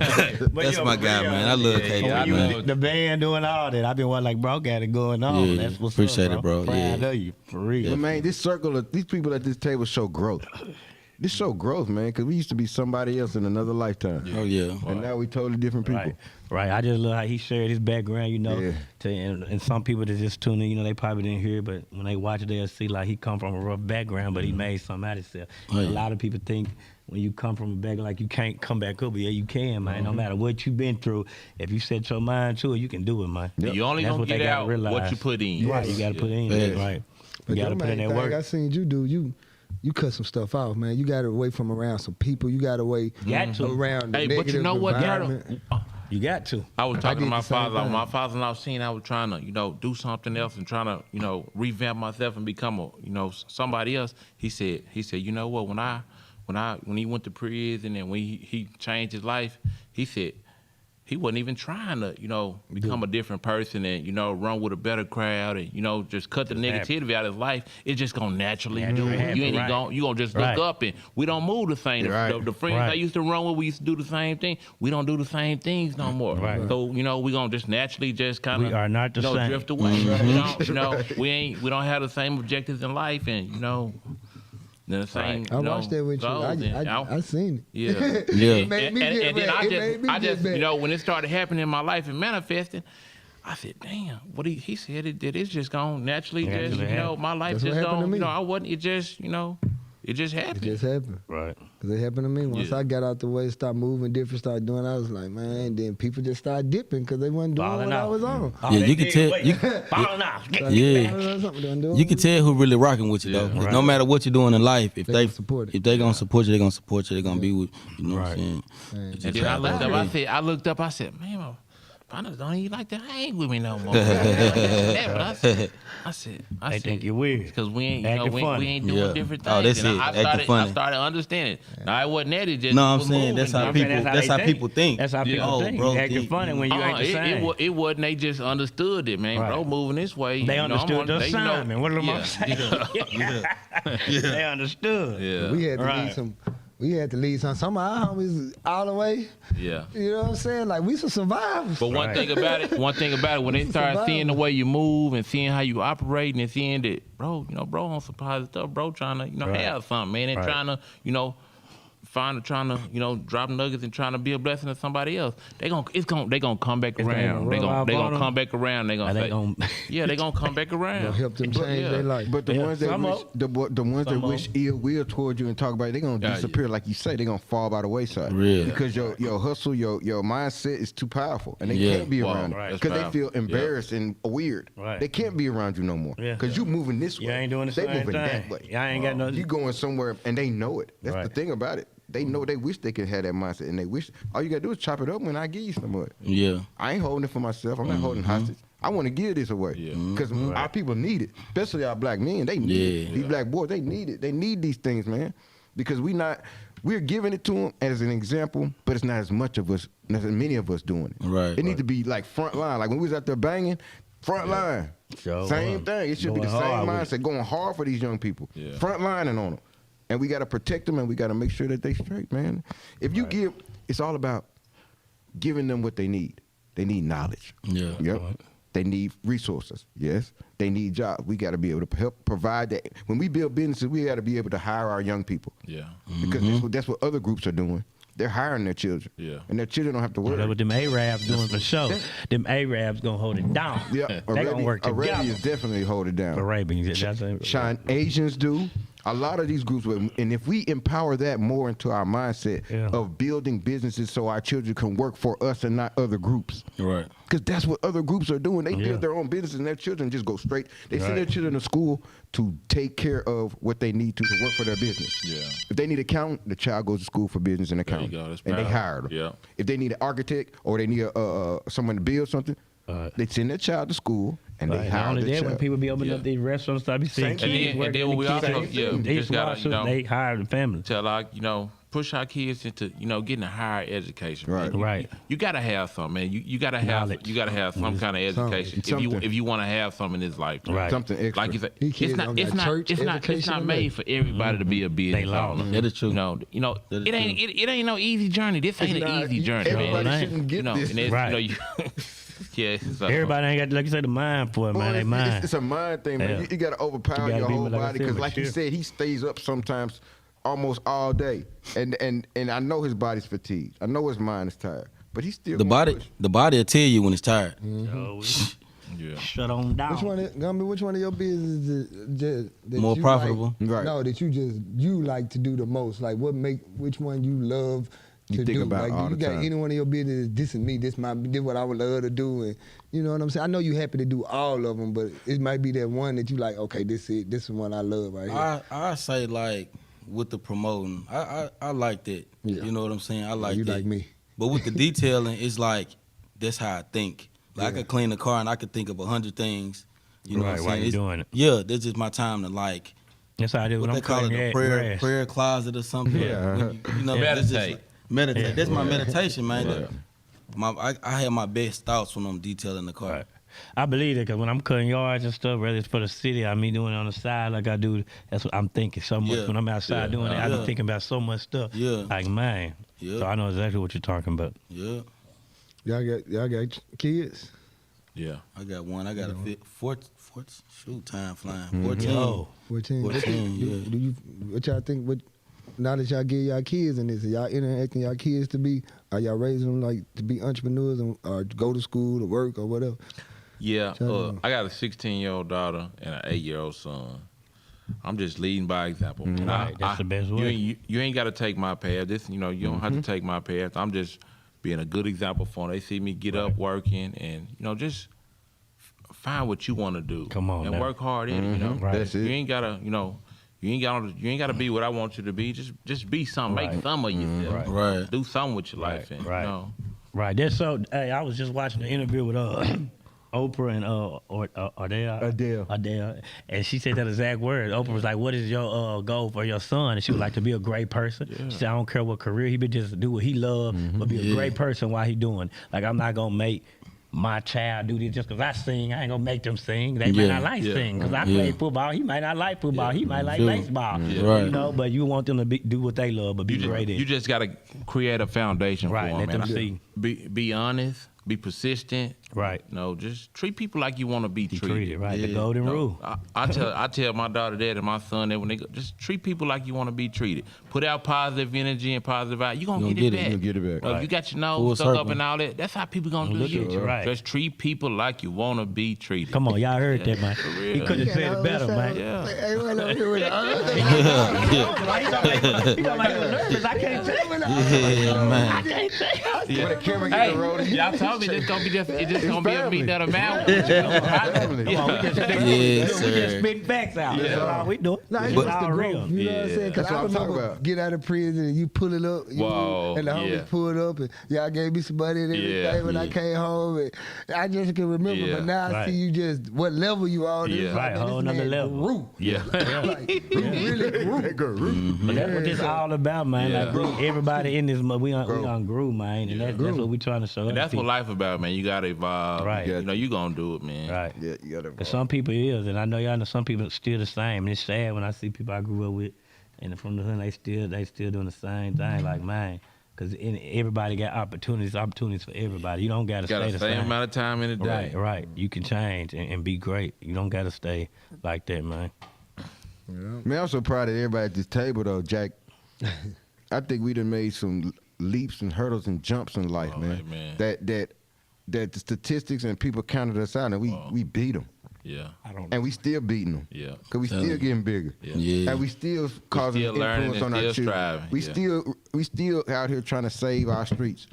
S6: But
S4: That's
S6: yo,
S4: my guy,
S6: yeah,
S4: man. I love KJ,
S6: When you
S4: man.
S6: the band doing all that, I've been like, bro, got it going on.
S4: Yeah,
S6: That's what's
S4: appreciate
S6: up,
S4: it, bro.
S6: Proud
S4: Yeah.
S6: of you, for real.
S1: But man, this circle of these people at this table show growth. This show growth, man, because we used to be somebody else in another lifetime.
S4: Oh yeah.
S1: And now we totally different people.
S6: Right. I just love how he shared his background, you know.
S1: Yeah.
S6: And some people that just tune in, you know, they probably didn't hear it, but when they watch it, they'll see like he come from a rough background, but he made something out of himself.
S4: Oh, yeah.
S6: A lot of people think when you come from a background, like you can't come back up, but yeah, you can, man. No matter what you've been through, if you set your mind to it, you can do it, man.
S5: You only
S6: That's
S5: gonna
S6: what they
S5: get
S6: gotta
S5: out
S6: realize.
S5: what you put in.
S6: Right, you got to put in,
S1: Yes.
S6: right.
S3: But
S6: You got to
S3: your
S6: put in
S3: main
S6: that
S3: thing
S6: work.
S3: I seen you do, you cut some stuff off, man. You got away from around some people. You got away
S6: Got to.
S3: around the
S5: Hey,
S3: negative
S5: but you know what,
S3: environment.
S6: You got to.
S5: I was talking
S3: did
S5: to my
S3: the same
S5: father.
S3: thing.
S5: My father and I was seeing I was trying to, do something else and trying to, revamp myself and become a, somebody else. He said, you know what? When he went to prison and when he changed his life, he said he wasn't even trying to, become a different person and, run with a better crowd and, just cut the negativity out of his life. It's just gonna naturally do it.
S6: happen,
S5: You ain't
S6: right.
S5: you gonna just look
S6: Right.
S5: up and we don't move the same.
S1: Right.
S5: The friends I
S6: Right.
S5: used to run with, we used to do the same thing. We don't do the same things no more.
S6: Right.
S5: So, we gonna just naturally just kind of
S6: We are not the same.
S5: drift away. We don't have the same objectives in life and, the same.
S3: I watched that with you.
S5: goals and
S3: I seen it.
S5: yeah.
S4: Yeah.
S3: It made me
S5: and
S3: get
S5: then
S3: back. It made me
S5: I
S3: get
S5: just,
S3: back.
S5: when it started happening in my life and manifesting, I said, damn, what he said it's just gonna naturally just,
S6: Naturally happen.
S5: my life
S3: That's what
S5: just
S3: happened to
S5: don't,
S3: me.
S5: I wasn't, it just, it just
S3: It
S5: happened.
S3: just happened.
S6: Right.
S3: Cause it happened to me. Once
S5: Yeah.
S3: I got out the way, started moving different, started doing, I was like, man, then people just started dipping because they wasn't doing
S6: Balling
S3: what I
S6: out.
S3: was on.
S4: Yeah, you can tell. You,
S6: Falling out.
S4: yeah. You can tell who really rocking with you though. 'Cause
S6: Right.
S4: no matter what you're doing in life, if
S3: They
S4: they
S3: gonna support it.
S4: if they gonna support you, they gonna support you. They gonna be with you. Know what I'm saying? It's
S5: And
S4: just
S5: then I
S4: how
S5: looked
S4: that
S5: up,
S4: is.
S5: I said, man, my partners don't even like to hang with me no more. I said,
S6: They think you're weird.
S5: because we ain't,
S6: Acting
S5: we
S6: funny.
S5: ain't doing
S4: Yeah.
S5: different things.
S4: Oh, that's
S5: and
S4: it.
S5: I
S4: Acting
S5: started,
S4: funny.
S5: I started understanding. Now, I wasn't that. It just
S4: No, I'm
S5: was
S4: saying
S5: moving.
S4: that's how
S5: You know?
S4: people.
S6: That's how
S4: That's
S6: they
S4: how
S6: think.
S4: people think.
S6: That's how people
S4: Oh,
S6: think.
S4: bro,
S6: You acting funny when you ain't the same.
S5: It wasn't. They just understood it, man.
S6: Right.
S5: Bro, moving this way.
S6: They
S5: you know, I'm
S6: understood
S5: on-
S6: the
S5: they,
S6: assignment. What am I saying?
S5: Yeah.
S6: They understood.
S5: Yeah.
S3: We had to
S6: Right.
S3: lead some. We had to lead some of our homies all the way.
S5: Yeah.
S3: You know what I'm saying? Like we some survivors.
S5: But one
S6: Right.
S5: thing about it, when they start seeing the way you move and seeing how you operate and seeing that, bro, bro on some positive stuff, bro, trying to,
S6: Right.
S5: have something, man, and
S6: Right.
S5: trying to, trying to, drop nuggets and trying to be a blessing to somebody else. They gonna come back
S6: It's gonna
S5: around. They
S6: roll
S5: gonna
S6: up
S5: they
S6: on
S5: gonna
S6: 'em.
S5: come back around. They gonna
S6: They
S5: say,
S6: gonna-
S5: yeah, they gonna come back around.
S3: Gonna help them change
S5: yeah.
S3: their life.
S1: But the
S6: Yeah,
S1: ones that
S6: some
S1: wish,
S6: of-
S1: the ones that
S6: some of
S1: wish ill will towards you and talk about it, they're gonna
S5: Yeah,
S1: disappear. Like you say, they're gonna fall by the wayside.
S4: Really?
S1: Because your hustle, your mindset is too powerful, and they
S4: Yeah.
S1: can't be
S5: Wow,
S1: around
S6: right.
S1: it because they
S5: That's
S1: feel
S5: powerful.
S1: embarrassed and weird.
S6: Right.
S1: They can't be around you no more
S6: Yeah.
S1: because you moving this way.
S6: You ain't doing the
S1: they
S6: same
S1: moving
S6: thing.
S1: that way.
S6: Y'all ain't got no.
S1: You going somewhere and they know it. That's the
S6: Right.
S1: thing about it. They know they wish they could have that mindset, and they wish all you gotta do is chop it up when I give you some of it.
S4: Yeah.
S1: I ain't holding it for myself. I'm not holding hostage. I want to give this away
S5: Yeah.
S1: because our people need it, especially our black men. They need it.
S4: Yeah.
S1: These black boys, they need it. They need these things, man, because we're giving it to them as an example, but it's not as much of us, not as many of us doing it.
S4: Right.
S1: It needs to be like front line. Like when we was out there banging, front line.
S6: Sure
S1: Same
S6: was.
S1: thing. It should be the
S6: Going
S1: same
S6: hard with
S1: mindset, going hard for these young people,
S5: Yeah.
S1: front lining on them, and we got to protect them and we got to make sure that they straight, man. If you give, it's all about giving them what they need. They need knowledge.
S4: Yeah.
S1: Yep. They need resources. Yes. They need jobs. We got to be able to help provide that. When we build businesses, we got to be able to hire our young people
S5: Yeah.
S1: because that's what other groups are doing. They're hiring their children.
S5: Yeah.
S1: And their children don't have to worry.
S6: That's what them Arabs doing for sure. Them Arabs gonna hold it down.
S1: Yeah,
S6: They gonna work together.
S1: Arabians definitely hold it down.
S6: Arabians, that's
S1: Shine Asians do. A lot of these groups, and if we empower that more into our mindset
S6: Yeah.
S1: of building businesses so our children can work for us and not other groups.
S4: Right.
S1: Because that's what other groups are doing. They
S6: Yeah.
S1: build their own businesses and their children just go straight. They send
S6: Right.
S1: their children to school to take care of what they need to work for their business.
S5: Yeah.
S1: If they need an accountant, the child goes to school for business and
S5: There you
S1: accounting.
S5: go. That's
S1: And they
S5: powerful.
S1: hire them.
S5: Yeah.
S1: If they need an architect or they need someone to build something, they send their child to school and they
S6: Right.
S1: hire
S6: Not only
S1: the
S6: that,
S1: child.
S6: when people be opening
S5: Yeah.
S6: up these restaurants, I be seeing
S1: Same
S6: kids
S1: thing.
S5: And
S6: working
S5: then
S6: in
S5: we
S6: the
S5: also,
S6: kitchen.
S5: yeah, we
S6: These
S5: just gotta,
S6: restaurants, they hire the family.
S5: tell, like, push our kids into, getting a higher education.
S1: Right.
S5: Man.
S6: Right.
S5: You gotta have something, man. You gotta have
S6: Knowledge.
S5: you gotta have some kind of education
S1: Something.
S5: if you want to have something in this life.
S6: Right.
S1: Something extra.
S5: Like you said,
S3: These kids don't got church
S5: it's
S3: education
S5: not
S3: in
S5: made
S3: there.
S5: for everybody to be a business
S6: They lost.
S5: owner.
S4: That is true.
S5: It ain't no easy journey. This ain't an easy journey,
S1: Everybody
S5: man.
S1: shouldn't get this.
S5: And it's,
S6: Right.
S5: yeah. So,
S6: Everybody ain't got, like you said, the mind for it,
S1: Boy,
S6: man. They mind.
S1: it's a mind thing, man.
S6: Yeah.
S1: You got to overpower
S6: You gotta
S1: your
S6: be,
S1: whole
S6: like I
S1: body
S6: said,
S1: because, like you
S6: mature.
S1: said, he stays up sometimes almost all day, and I know his body's fatigued. I know his mind is tired, but he still
S4: The
S1: gonna
S4: body,
S1: push.
S4: the body will tell you when it's tired.
S6: So,
S5: yeah.
S6: shut on down.
S3: Which one of your businesses that
S4: More
S3: you
S4: profitable?
S3: Like,
S1: Right.
S3: No, that you like to do the most. Like which one you love to
S1: You think
S3: do.
S1: about
S3: Like
S1: all
S3: you
S1: the
S3: got
S1: time.
S3: any one of your businesses, this is me, this what I would love to do, and you know what I'm saying? I know you happy to do all of them, but it might be that one that you like, okay, this is one I love right here.
S4: I say like with the promoting, I like that.
S3: Yeah.
S4: You know what I'm saying? I like
S3: you
S4: that.
S3: like me.
S4: But with the detailing, it's like that's how I think. Like I
S3: Yeah.
S4: could clean the car and I could think of 100 things. You know
S6: Right,
S4: what I'm
S6: while
S4: saying?
S6: you
S4: It's-
S6: doing it.
S4: Yeah, that's just my time to like
S6: That's how I do
S4: what
S6: when
S4: they
S6: I'm
S4: call it,
S6: cutting
S4: the
S6: grass.
S4: prayer closet or something.
S1: Yeah.
S4: When you know, that's just
S5: Meditate.
S4: like- meditate.
S6: Yeah.
S4: That's my meditation, man.
S5: Yeah.
S4: I have my best thoughts when I'm detailing the car.
S6: Right. I believe it because when I'm cutting yards and stuff, whether it's for the city, I mean doing it on the side like I do. That's what I'm thinking so much.
S4: Yeah.
S6: When I'm outside doing it, I be
S4: Yeah.
S6: thinking about so much stuff.
S4: Yeah.
S6: Like man.
S4: Yeah.
S6: So I know exactly what you're talking about.
S4: Yeah,
S3: Y'all got kids?
S5: Yeah.
S4: I got one. I got a shoot time flying. 14.
S6: Oh.
S3: 14.
S4: 14, yeah.
S3: Do you what y'all think? Now that y'all get y'all kids in this, are y'all interacting y'all kids to be? Are y'all raising them like to be entrepreneurs or go to school or work or whatever?
S5: Yeah,
S3: Tell
S5: I got a 16-year-old daughter and an 8-year-old son. I'm just leading by example. And
S6: Right, that's the best way.
S5: You ain't got to take my path. You don't have to take my path. I'm just being a good example for them. They see me get up working and, just find what you want to do.
S6: Come on
S5: and
S6: now.
S5: work hard in it.
S6: Right.
S1: That's it.
S5: You ain't gotta, you ain't gotta be what I want you to be. Just be something.
S6: Right.
S5: Make some of yourself.
S4: Right.
S5: Do something with your life. And,
S6: Right. Right. That's so. Hey, I was just watching an interview with Oprah and Adele, and she said that exact word. Oprah was like, "What is your goal for your son?" And she was like, "To be a great person." She said, "I don't care what career he be, just do what he love, but be a great person while he doing. Like I'm not gonna make my child do this just because I sing. I ain't gonna make them sing. They might
S4: Yeah.
S6: not like
S5: Yeah.
S6: sing because I
S4: Yeah.
S6: play football. He might not like football. He might like
S4: Sure.
S6: baseball.
S4: Right.
S6: You know, but you want them to do what they love, but be great at
S5: You
S6: it.
S5: just gotta create a foundation
S6: Right,
S5: for
S6: let
S5: them.
S6: them see.
S5: Be honest. Be persistent.
S6: Right.
S5: Just treat people like you want to be treated.
S6: Right. The golden rule.
S5: I tell my daughter that and my son that when they go, just treat people like you want to be treated. Put out positive energy and positive vibe. You gonna get it back.
S1: You'll get it back.
S5: If you got your
S4: Full
S5: nose stuck up
S4: circle.
S5: and all that, that's how people gonna do
S6: Look
S5: you.
S6: at you, right.
S5: Just treat people like you want to be treated.
S6: Come on, y'all heard that, man.
S5: real.
S6: He could have said it better, man.
S5: Yeah.
S3: Hey, wait up here with
S6: He don't make me nervous. I can't tell.
S4: Yeah, man.
S6: I can't tell.
S1: When the camera get
S5: Hey,
S1: rolling,
S5: y'all told me it's gonna be a
S1: family.
S5: meeting of the mountain.
S1: family.
S6: Come on, we just spitting,
S4: Yes,
S6: we just
S4: sir.
S6: spitting facts out. That's all we doing.
S3: Nah, it's
S6: It's
S3: just the
S6: all
S3: growth.
S6: real.
S3: You know what I'm saying? Because
S1: That's what
S3: I
S1: I'm talking
S3: remember
S1: about.
S3: get out of prison and you pull it up.
S5: Whoa,
S3: And the homies
S5: yeah.
S3: pulled up and y'all gave me some money and everything
S5: Yeah,
S3: when I came home. And I just can remember.
S5: Yeah.
S3: But now I
S6: Right.
S3: see you just what level you on.
S5: Yeah.
S3: It's like,
S6: Right,
S3: man,
S6: whole
S3: this
S6: nother
S3: man
S6: level.
S3: grew.
S5: Yeah.
S3: Like, he really grew.
S6: But that's what this all about, man.
S5: Yeah.
S6: Like everybody in this, we on grew, man, and that's what we trying to show.
S5: And
S6: other
S5: that's what
S6: people.
S5: life about, man. You gotta evolve.
S6: Right.
S5: You gonna do it, man.
S6: Right.
S1: Yeah, you gotta.
S6: Cause some people is, and I know y'all know some people still the same. And it's sad when I see people I grew up with, and from the hood they still doing the same thing. Like man, cause everybody got opportunities for everybody. You don't gotta
S5: Got
S6: stay
S5: the
S6: the
S5: same
S6: same.
S5: amount of time in a day.
S6: Right. You can change and be great. You don't gotta stay like that, man.
S1: Man, I'm so proud of everybody at this table, though, Jack. I think we done made some leaps and hurdles and jumps in life, man.
S5: amen.
S1: That the statistics and people counted us out, and we beat them,
S5: Yeah.
S1: and we still beating them.
S5: Yeah.
S1: Cause we still getting bigger.
S4: Yeah.
S1: And we still causing
S5: still learning
S1: influence
S5: and
S1: on our
S5: still
S1: children.
S5: striving,
S1: We still out here trying to save our streets,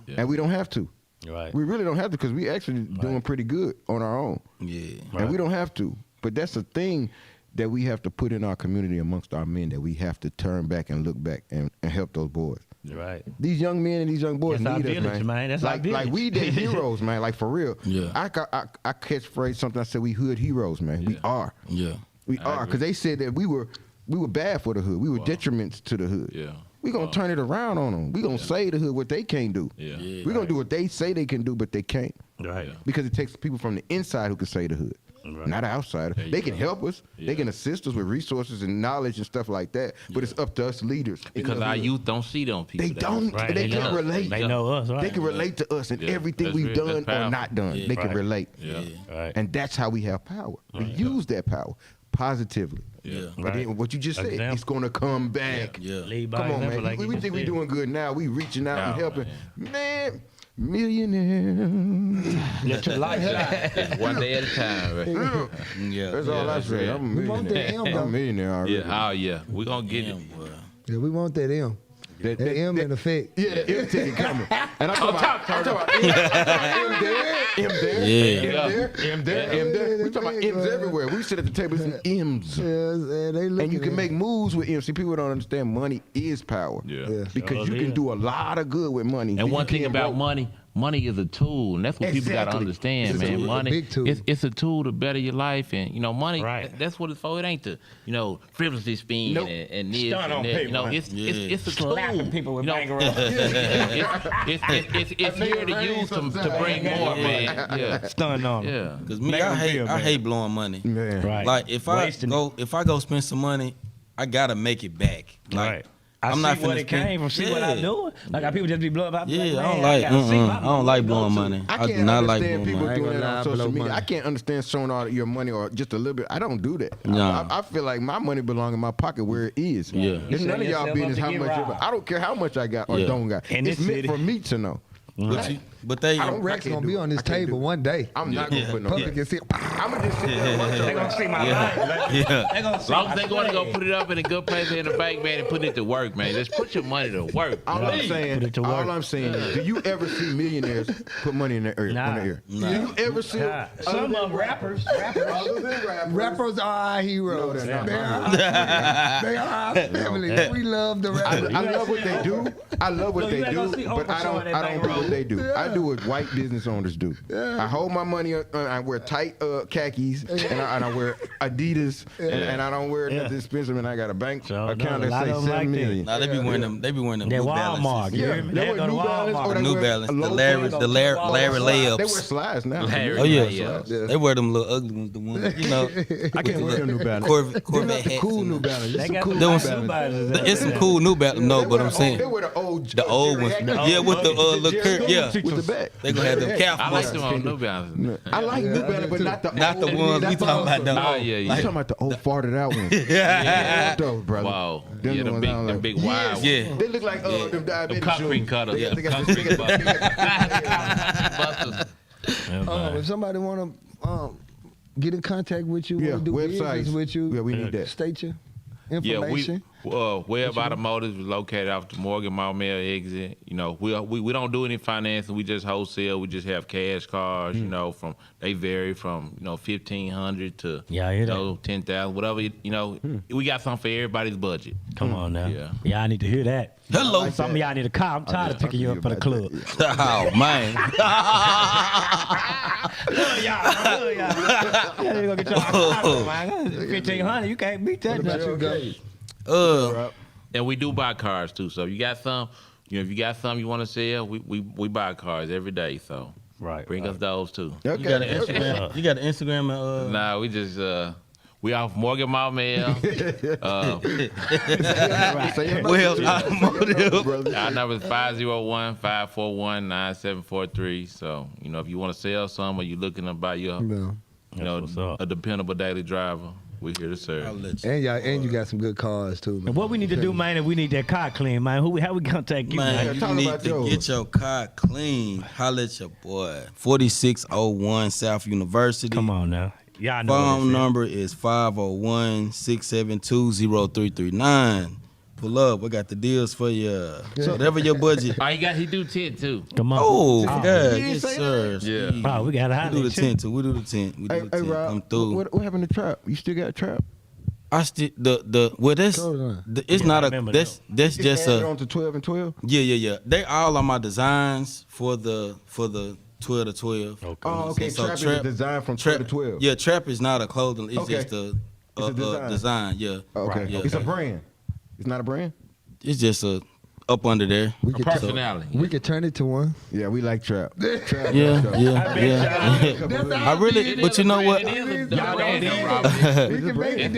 S5: Yeah.
S1: and we don't have to.
S6: Right.
S1: We really don't have to, because we actually doing pretty good on our own.
S4: Yeah.
S1: And we don't have to. But that's the thing that we have to put in our community amongst our men, that we have to turn back and look back and help those boys.
S6: Right.
S1: These young men and these young boys
S6: That's our
S1: need us,
S6: village, man. That's our
S1: like
S6: village.
S1: we the heroes, man. Like for real.
S4: Yeah.
S1: I catchphrase something. I said we hood heroes, man. We are.
S4: Yeah.
S1: We are, because they said that we were bad for the hood. We were detriments to the hood.
S5: Yeah.
S1: We gonna turn it around on them. We gonna say the hood what they can't do.
S5: Yeah.
S1: We gonna do what they say they can do, but they can't.
S6: Right.
S1: Because it takes people from the inside who can say the hood.
S6: Right.
S1: Not an outsider.
S5: There you
S1: They can
S5: go.
S1: help us.
S5: Yeah.
S1: They can assist us with resources and knowledge and stuff like that. But it's up to us leaders. in
S5: Because
S1: the
S5: our
S1: hood.
S5: youth don't see them people.
S1: They don't.
S6: Right,
S1: They
S6: they
S1: can't
S6: know.
S1: relate.
S6: They know us, right?
S1: They can relate to us and
S5: Yeah,
S1: everything
S5: that's
S1: we've
S5: real.
S1: done
S5: That's powerful.
S1: or not done.
S4: Yeah.
S1: They can
S6: Right.
S1: relate.
S5: Yeah.
S6: Right.
S1: And that's how we have power. We use that power positively.
S5: Yeah.
S1: But
S6: Right.
S1: then what you just said,
S6: Example.
S1: it's going to come back.
S4: Yeah.
S6: Lead by
S1: Come on,
S6: example,
S1: man.
S6: like
S1: we
S6: you
S1: think
S6: just
S1: we're
S6: said.
S1: doing good now. We reaching out and
S5: No,
S1: helping. Man, millionaire.
S6: Let your light shine.
S5: It's one day at a time, right?
S4: Yeah.
S1: That's all I
S5: that's
S1: say.
S5: real.
S1: I'm a
S3: We want that
S1: millionaire.
S3: M,
S1: I'm
S3: though.
S1: a millionaire already.
S5: Yeah. Oh yeah. We gonna get
S4: Damn,
S5: it.
S4: boy.
S3: Yeah, we want that M.
S1: That,
S3: That M in effect.
S1: Yeah, the M ticket coming. And I'm talking about M there, M there,
S4: Yeah.
S1: M there, M there, M there. We talking about M's everywhere. We sit at the table and see M's.
S3: Yeah, they look
S1: And you can make moves with M's. See, people don't understand money is power.
S5: Yeah.
S3: Yeah.
S1: Because
S6: Sure
S1: you can
S6: is.
S1: do a lot of good with money.
S5: And
S1: You
S5: one thing
S1: can't
S5: about
S1: broke.
S5: money is a tool, and that's what people got to
S1: Exactly.
S5: understand,
S1: It's a
S5: man.
S1: tool, a
S5: Money,
S3: big tool.
S5: it's a tool to better your life, and money.
S6: Right.
S5: That's what it's for. It ain't to frivolously spend
S1: Nope.
S5: and this
S6: Stun on
S5: and that.
S6: people.
S5: It's a tool.
S6: Slapping people with bankrolls.
S5: It's here to use to bring more, man. Yeah.
S6: Stun on them.
S5: Yeah.
S4: Cause me,
S6: Make 'em
S4: I
S6: feel bad.
S4: hate blowing money.
S1: Man.
S6: Right.
S4: Like if
S6: Wasting
S4: I go spend some money, I gotta make it back. Like,
S6: Right. I
S4: I'm
S6: see
S4: not
S6: where
S4: finna
S6: it came from. See what
S4: Yeah.
S6: I'm doing. Like how people just be blowing up.
S4: Yeah,
S6: Like,
S4: I don't
S6: man,
S4: like.
S6: gotta see my
S4: I don't like blowing money.
S1: I
S4: I
S1: can't
S4: do not like
S1: understand
S4: blowing
S1: people
S4: money.
S3: I ain't
S1: doing that
S3: gonna
S1: on
S3: lie,
S1: social
S3: blow
S1: media.
S3: money.
S1: I can't understand showing all your money or just a little bit. I don't do that.
S4: Nah.
S1: I feel like my money belong in my pocket where it is.
S4: Yeah.
S1: It's
S6: You
S1: none of
S6: set
S1: y'all
S6: yourself
S1: business
S6: up
S1: how
S6: to get
S1: much.
S6: robbed.
S1: I don't care how much I got or
S4: Yeah.
S1: don't got.
S6: In
S1: It's
S6: this
S1: meant
S6: city.
S1: for me to know.
S4: But they.
S1: I don't
S3: Rex
S1: can't
S3: gonna
S1: do
S3: be
S1: it.
S3: on this
S1: I can't
S3: table
S1: do it.
S3: one day.
S1: I'm not gonna put no.
S3: Public can see.
S1: I'm gonna just sit there and watch
S6: They
S1: your
S6: gonna see my
S4: Yeah.
S6: life.
S4: Yeah.
S6: They gonna see
S5: As long
S6: my
S5: as they going to go
S6: swag.
S5: put it up in a good place in the bank, man, and put it to work, man. Just put your money to work.
S1: All I'm
S6: Put
S1: saying,
S6: it to work.
S1: all I'm saying is, do you ever see millionaires put money in their ear?
S6: Nah.
S1: On their ear?
S4: Nah.
S1: Do you ever see?
S6: Nah. Some of them rappers.
S1: Other than rappers.
S3: Rappers are our heroes.
S1: No, they're
S3: They
S1: not.
S3: are they are our family. We love the rappers.
S1: I love what they do. I love what
S6: So
S1: they
S6: you ain't gonna
S1: do,
S6: see
S1: but
S6: Oprah
S1: I
S6: showing
S1: don't.
S6: that
S1: I don't do
S6: bankroll.
S1: what they do. I do what white business owners do. I hold my money. I wear tight khakis, and I wear Adidas, and I don't wear nothing expensive. And I got a bank
S6: So,
S1: account
S6: no, a
S1: that
S6: lot
S1: say
S6: of 'em like
S1: 7
S6: that.
S1: million.
S4: Nah, they be wearing them. They be wearing them
S6: That
S4: New
S6: Walmart.
S4: Balances.
S6: You
S1: Yeah,
S6: hear me?
S1: they
S6: They
S1: wear
S6: go to
S1: New Balance or
S6: Walmart.
S1: they
S4: New
S1: wear
S4: Balance,
S1: a
S4: the
S1: low
S4: Larry,
S1: price.
S4: the Larry
S1: They wear
S4: layups.
S1: slides now.
S5: Larry
S4: Oh yeah,
S5: layups.
S1: Yeah.
S4: they wear them little ugly ones, the ones you know.
S1: I can't wear them New Balance.
S4: Corvette
S1: The
S4: hats.
S1: cool
S4: and
S1: New
S4: the-
S1: Balance.
S6: They
S1: It's some
S6: got
S1: cool
S6: the
S1: New
S4: Those-
S1: Balance.
S4: It's some cool New Balance. No,
S1: They
S4: but
S1: wear
S4: I'm
S1: the
S4: saying
S1: old, they wear the old.
S4: the old ones.
S1: Jerry
S4: Yeah, with the little
S1: Jerry
S4: curve. Yeah,
S1: with the back.
S4: they gonna have them calf
S5: I like
S4: muscles.
S5: them on New Balance.
S1: I like New Balance, but not the
S4: Not the
S1: old-
S4: ones we
S1: that's
S4: talking about.
S1: awesome.
S4: Them.
S5: Oh, yeah,
S1: You
S5: yeah.
S1: talking about the old farted out ones? Those, brother.
S5: Wow.
S1: Them
S5: Yeah,
S1: the
S5: them
S1: ones I
S5: big
S1: like.
S5: wide ones.
S4: Yeah.
S1: They look like
S4: Yeah.
S1: them diabetic
S5: concrete
S1: shoes.
S5: cutters.
S1: They-
S5: Yeah,
S1: they got
S5: concrete
S1: this- they got-
S5: Busters.
S3: If somebody want to get in contact with you,
S1: Yeah,
S3: wanna do business
S1: websites.
S3: with you,
S1: Yeah, we need that.
S3: state your
S5: Yeah,
S3: information.
S5: Webb Automotive is located off the Morgan Mall Mill exit. We don't do any financing. We just wholesale. We just have cash cars. From they vary from 1,500 to
S6: Yeah, I hear that.
S5: 10,000, whatever. We got something for everybody's budget.
S6: Come on now.
S5: Yeah.
S6: Yeah, I need to hear that.
S4: Hello.
S6: Some of y'all need a car. I'm tired of picking you up for the club.
S4: Oh man.
S6: Love y'all. Yeah, you gonna get your car, man. 1,500. You can't beat that.
S3: What about you, Go?
S5: And we do buy cars too. So if you got some, if you got something you want to sell, we buy cars every day. So
S6: Right.
S5: bring us those too.
S4: You got an Instagram? You got an Instagram and
S5: Nah, we just we off Morgan Mall Mill.
S4: Well, automotive.
S5: Our number is 501-541-9743. So, if you want to sell some or you looking to buy your,
S3: No.
S6: That's what's up.
S5: a dependable daily driver, we're here to serve.
S4: I'll let you.
S3: And you got some good cars too, man.
S6: And what we need to do, man, is we need that car clean, man. How we contact you,
S4: Man,
S6: man?
S4: you
S1: talk
S4: need
S1: about
S4: to
S1: yours.
S4: get your car clean. Holla at your boy. 4601 South University.
S6: Come on now. Y'all know
S4: Phone
S6: what it is.
S4: number is 501-672-0339. Pull up. We got the deals for you. So whatever your budget.
S5: Oh, he do tent too.
S6: Come on.
S4: Oh,
S6: Oh.
S4: God.
S1: You didn't
S4: Yes,
S1: say
S4: sir.
S5: Yeah.
S6: Oh, we got to
S4: We do the tent too. We do the tent. We do
S1: Hey,
S4: the
S1: hey,
S4: tent.
S1: Rob,
S4: I'm through.
S1: what happened to trap? You still got trap?
S4: I still well that's
S3: Hold on.
S4: it's
S6: Yeah,
S4: not
S6: I
S4: a
S6: remember
S4: that's
S1: Just
S4: just
S1: add it
S4: a
S1: on to 12 and 12?
S4: yeah. They all are my designs for the 12 to 12.
S6: Okay.
S1: Oh, okay.
S4: So
S1: trap,
S4: trap-
S1: is designed from
S4: Trap
S1: 12 to 12.
S4: Yeah, trap is not a clothing. It's
S1: Okay.
S4: just
S1: It's a design.
S4: design. Yeah,
S1: Okay.
S6: Right,
S4: yeah.
S1: It's a brand. It's not a brand?
S4: It's just a up under there.
S3: We could
S5: Personality.
S3: we could turn it to one.
S1: Yeah, we like trap. Trap,
S4: Yeah,
S1: trap.
S4: yeah. I really, but you know what?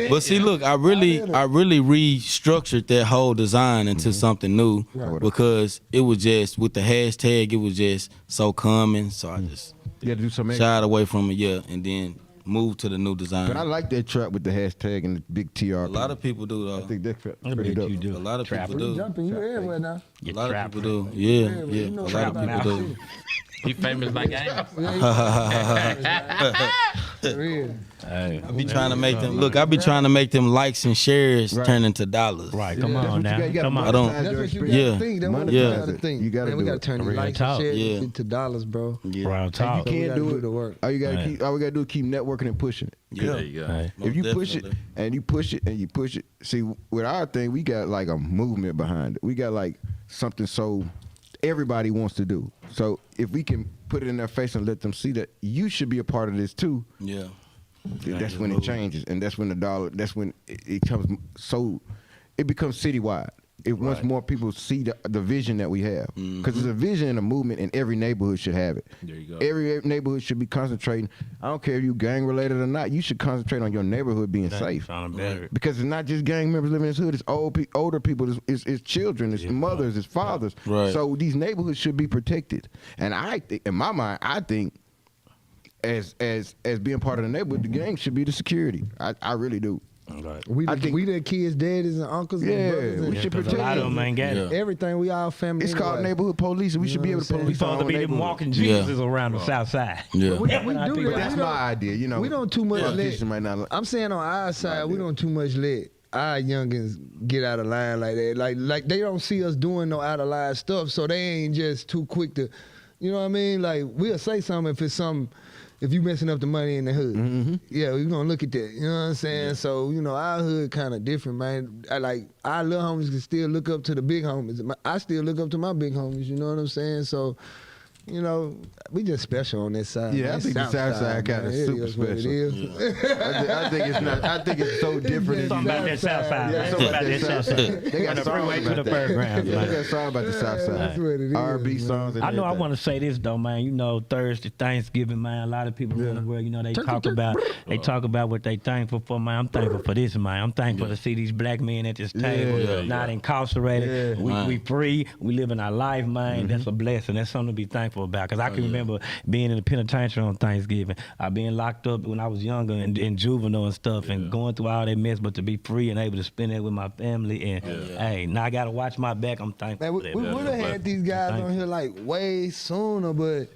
S4: But see, look, I really restructured that whole design into something new because it was just with the hashtag, it was just so common. So I just
S1: You got to do something.
S4: shied away from it, and then moved to the new design.
S1: But I like that trap with the hashtag and the big TR.
S4: A lot of people do though.
S1: I think that's
S6: I
S1: pretty
S6: bet
S1: dope.
S6: you do.
S4: A lot of people do.
S3: Jumping, you everywhere now.
S4: A lot of people do. Yeah.
S3: You know
S4: A lot of
S3: about
S4: people
S3: that
S4: do.
S5: He famous like Amos.
S3: Real.
S6: Hey,
S4: I be trying to make them look. I be trying to make them likes and shares turn into dollars.
S6: right, come
S1: That's
S6: on
S1: what
S6: now.
S1: you gotta
S6: Come on.
S4: I don't-
S3: That's what you got
S4: Yeah.
S3: to think. That's what
S1: Yeah.
S3: you got to think.
S1: You gotta
S3: Man, we
S1: do
S3: got
S1: it.
S3: to turn the
S6: Real
S3: likes
S6: talk.
S3: and shit
S4: Yeah.
S3: into dollars, bro.
S4: Yeah.
S6: Real talk.
S3: So we
S1: Can't
S3: gotta
S1: do it.
S3: the work.
S1: All we
S6: Right.
S1: gotta do is keep networking and pushing it.
S4: Yeah.
S5: There you go.
S6: Hey.
S4: Most
S1: If you push it
S4: definitely.
S1: and you push it and you push it, see, with our thing, we got like a movement behind it. We got like something so everybody wants to do. So if we can put it in their face and let them see that you should be a part of this too,
S4: Yeah.
S1: that's when it changes, and that's when the dollar. That's when it comes so. It becomes citywide. Once more people see the vision that we have, because there's a vision and a movement, and every neighborhood should have it.
S5: There you go.
S1: Every neighborhood should be concentrating. I don't care if you gang related or not. You should concentrate on your neighborhood being safe.
S6: Sound better.
S1: Because it's not just gang members living in this hood. It's older people. It's children. It's mothers. It's fathers.
S4: Right.
S1: So these neighborhoods should be protected. And I think, in my mind, I think, as being part of the neighborhood, the gang should be the security. I really do.
S6: Right.
S3: We
S1: I
S3: the,
S1: think-
S3: we the kids, daddies, and uncles,
S1: Yeah,
S3: and brothers,
S1: we
S3: and
S1: should
S6: 'Cause a
S1: protect
S6: lot of them
S1: them.
S6: ain't got it.
S4: Yeah.
S3: everything. We all family.
S1: It's called
S3: anyway.
S1: neighborhood police, and we should be able to
S3: know what I'm
S1: police
S6: We
S1: our
S6: supposed to
S1: own
S6: be them
S1: neighborhood.
S6: walking
S4: Yeah.
S6: Jesus around the south side.
S4: Yeah.
S3: We do
S6: I think
S3: that.
S1: But
S3: We
S1: that's
S3: don't-
S1: my idea. You know,
S3: We don't too much
S1: politicians
S3: let.
S1: might not.
S3: I'm saying on our side, we don't too much let our youngins get out of line like that. Like they don't see us doing no out of line stuff, so they ain't just too quick to, you know what I mean? Like we'll say something if it's something. If you messing up the money in the hood, yeah, we gonna look at that. You know what I'm saying? So you know, our hood kind of different, man. Like our little homies can still look up to the big homies. I still look up to my big homies. You know what I'm saying? So, you know, we just special on this side.
S1: Yeah,
S3: man.
S1: I think the South Side
S3: man.
S1: kinda
S3: It
S1: super
S3: is what it
S1: special.
S3: is.
S1: I think it's not. I think it's so different.
S6: Something about that south side.
S1: Yeah,
S6: man.
S1: something
S6: Something about that south side.
S1: They
S6: From
S1: got
S6: the
S1: songs
S6: freeway to
S1: about
S6: the
S1: that.
S6: fairgrounds,
S1: Yeah,
S6: man.
S1: they got songs about the South Side.
S3: That's what it is,
S1: R&B
S3: man.
S1: songs. And
S6: I know I
S1: everything.
S6: want to say this though, man. You know, Thursday, Thanksgiving, man. A lot of people in the world, you know, they talk about what they thankful for, man. I'm thankful for this, man. I'm thankful to see these black men at this table, not incarcerated. We free. We living our life, man. That's a blessing. That's something to be thankful about. Cause I can remember being in the penitentiary on Thanksgiving. I being locked up when I was younger and juvenile and stuff, and going through all that mess, but to be free and able to spend it with my family. And hey, now I gotta watch my back. I'm thankful
S3: Man,
S6: for that.
S3: we
S6: man.
S3: would have had these guys on here like way sooner, but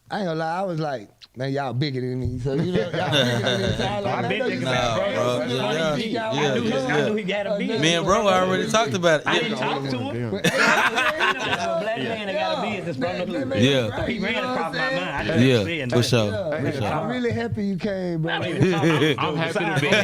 S3: I ain't gonna lie, I was like, man, y'all bigger than me. So you know, y'all bigger than me. So I was like,
S6: I
S3: man,
S6: been
S3: no, you
S6: thinking
S3: got-
S6: about it, bro.
S4: bro. Yeah,
S6: I knew he got a business.
S4: Me and bro already talked about it.
S6: I
S4: Yeah.
S6: didn't talk to him.
S1: Damn.
S6: That's a black man that got a business from the hood.
S4: Yeah.
S6: He ran across my mind. I just
S4: Yeah,
S6: said
S4: for
S6: nothing.
S4: sure.
S3: Yeah,
S4: For sure.
S3: I'm really happy you came, bro.
S6: I'm
S5: happy to be here.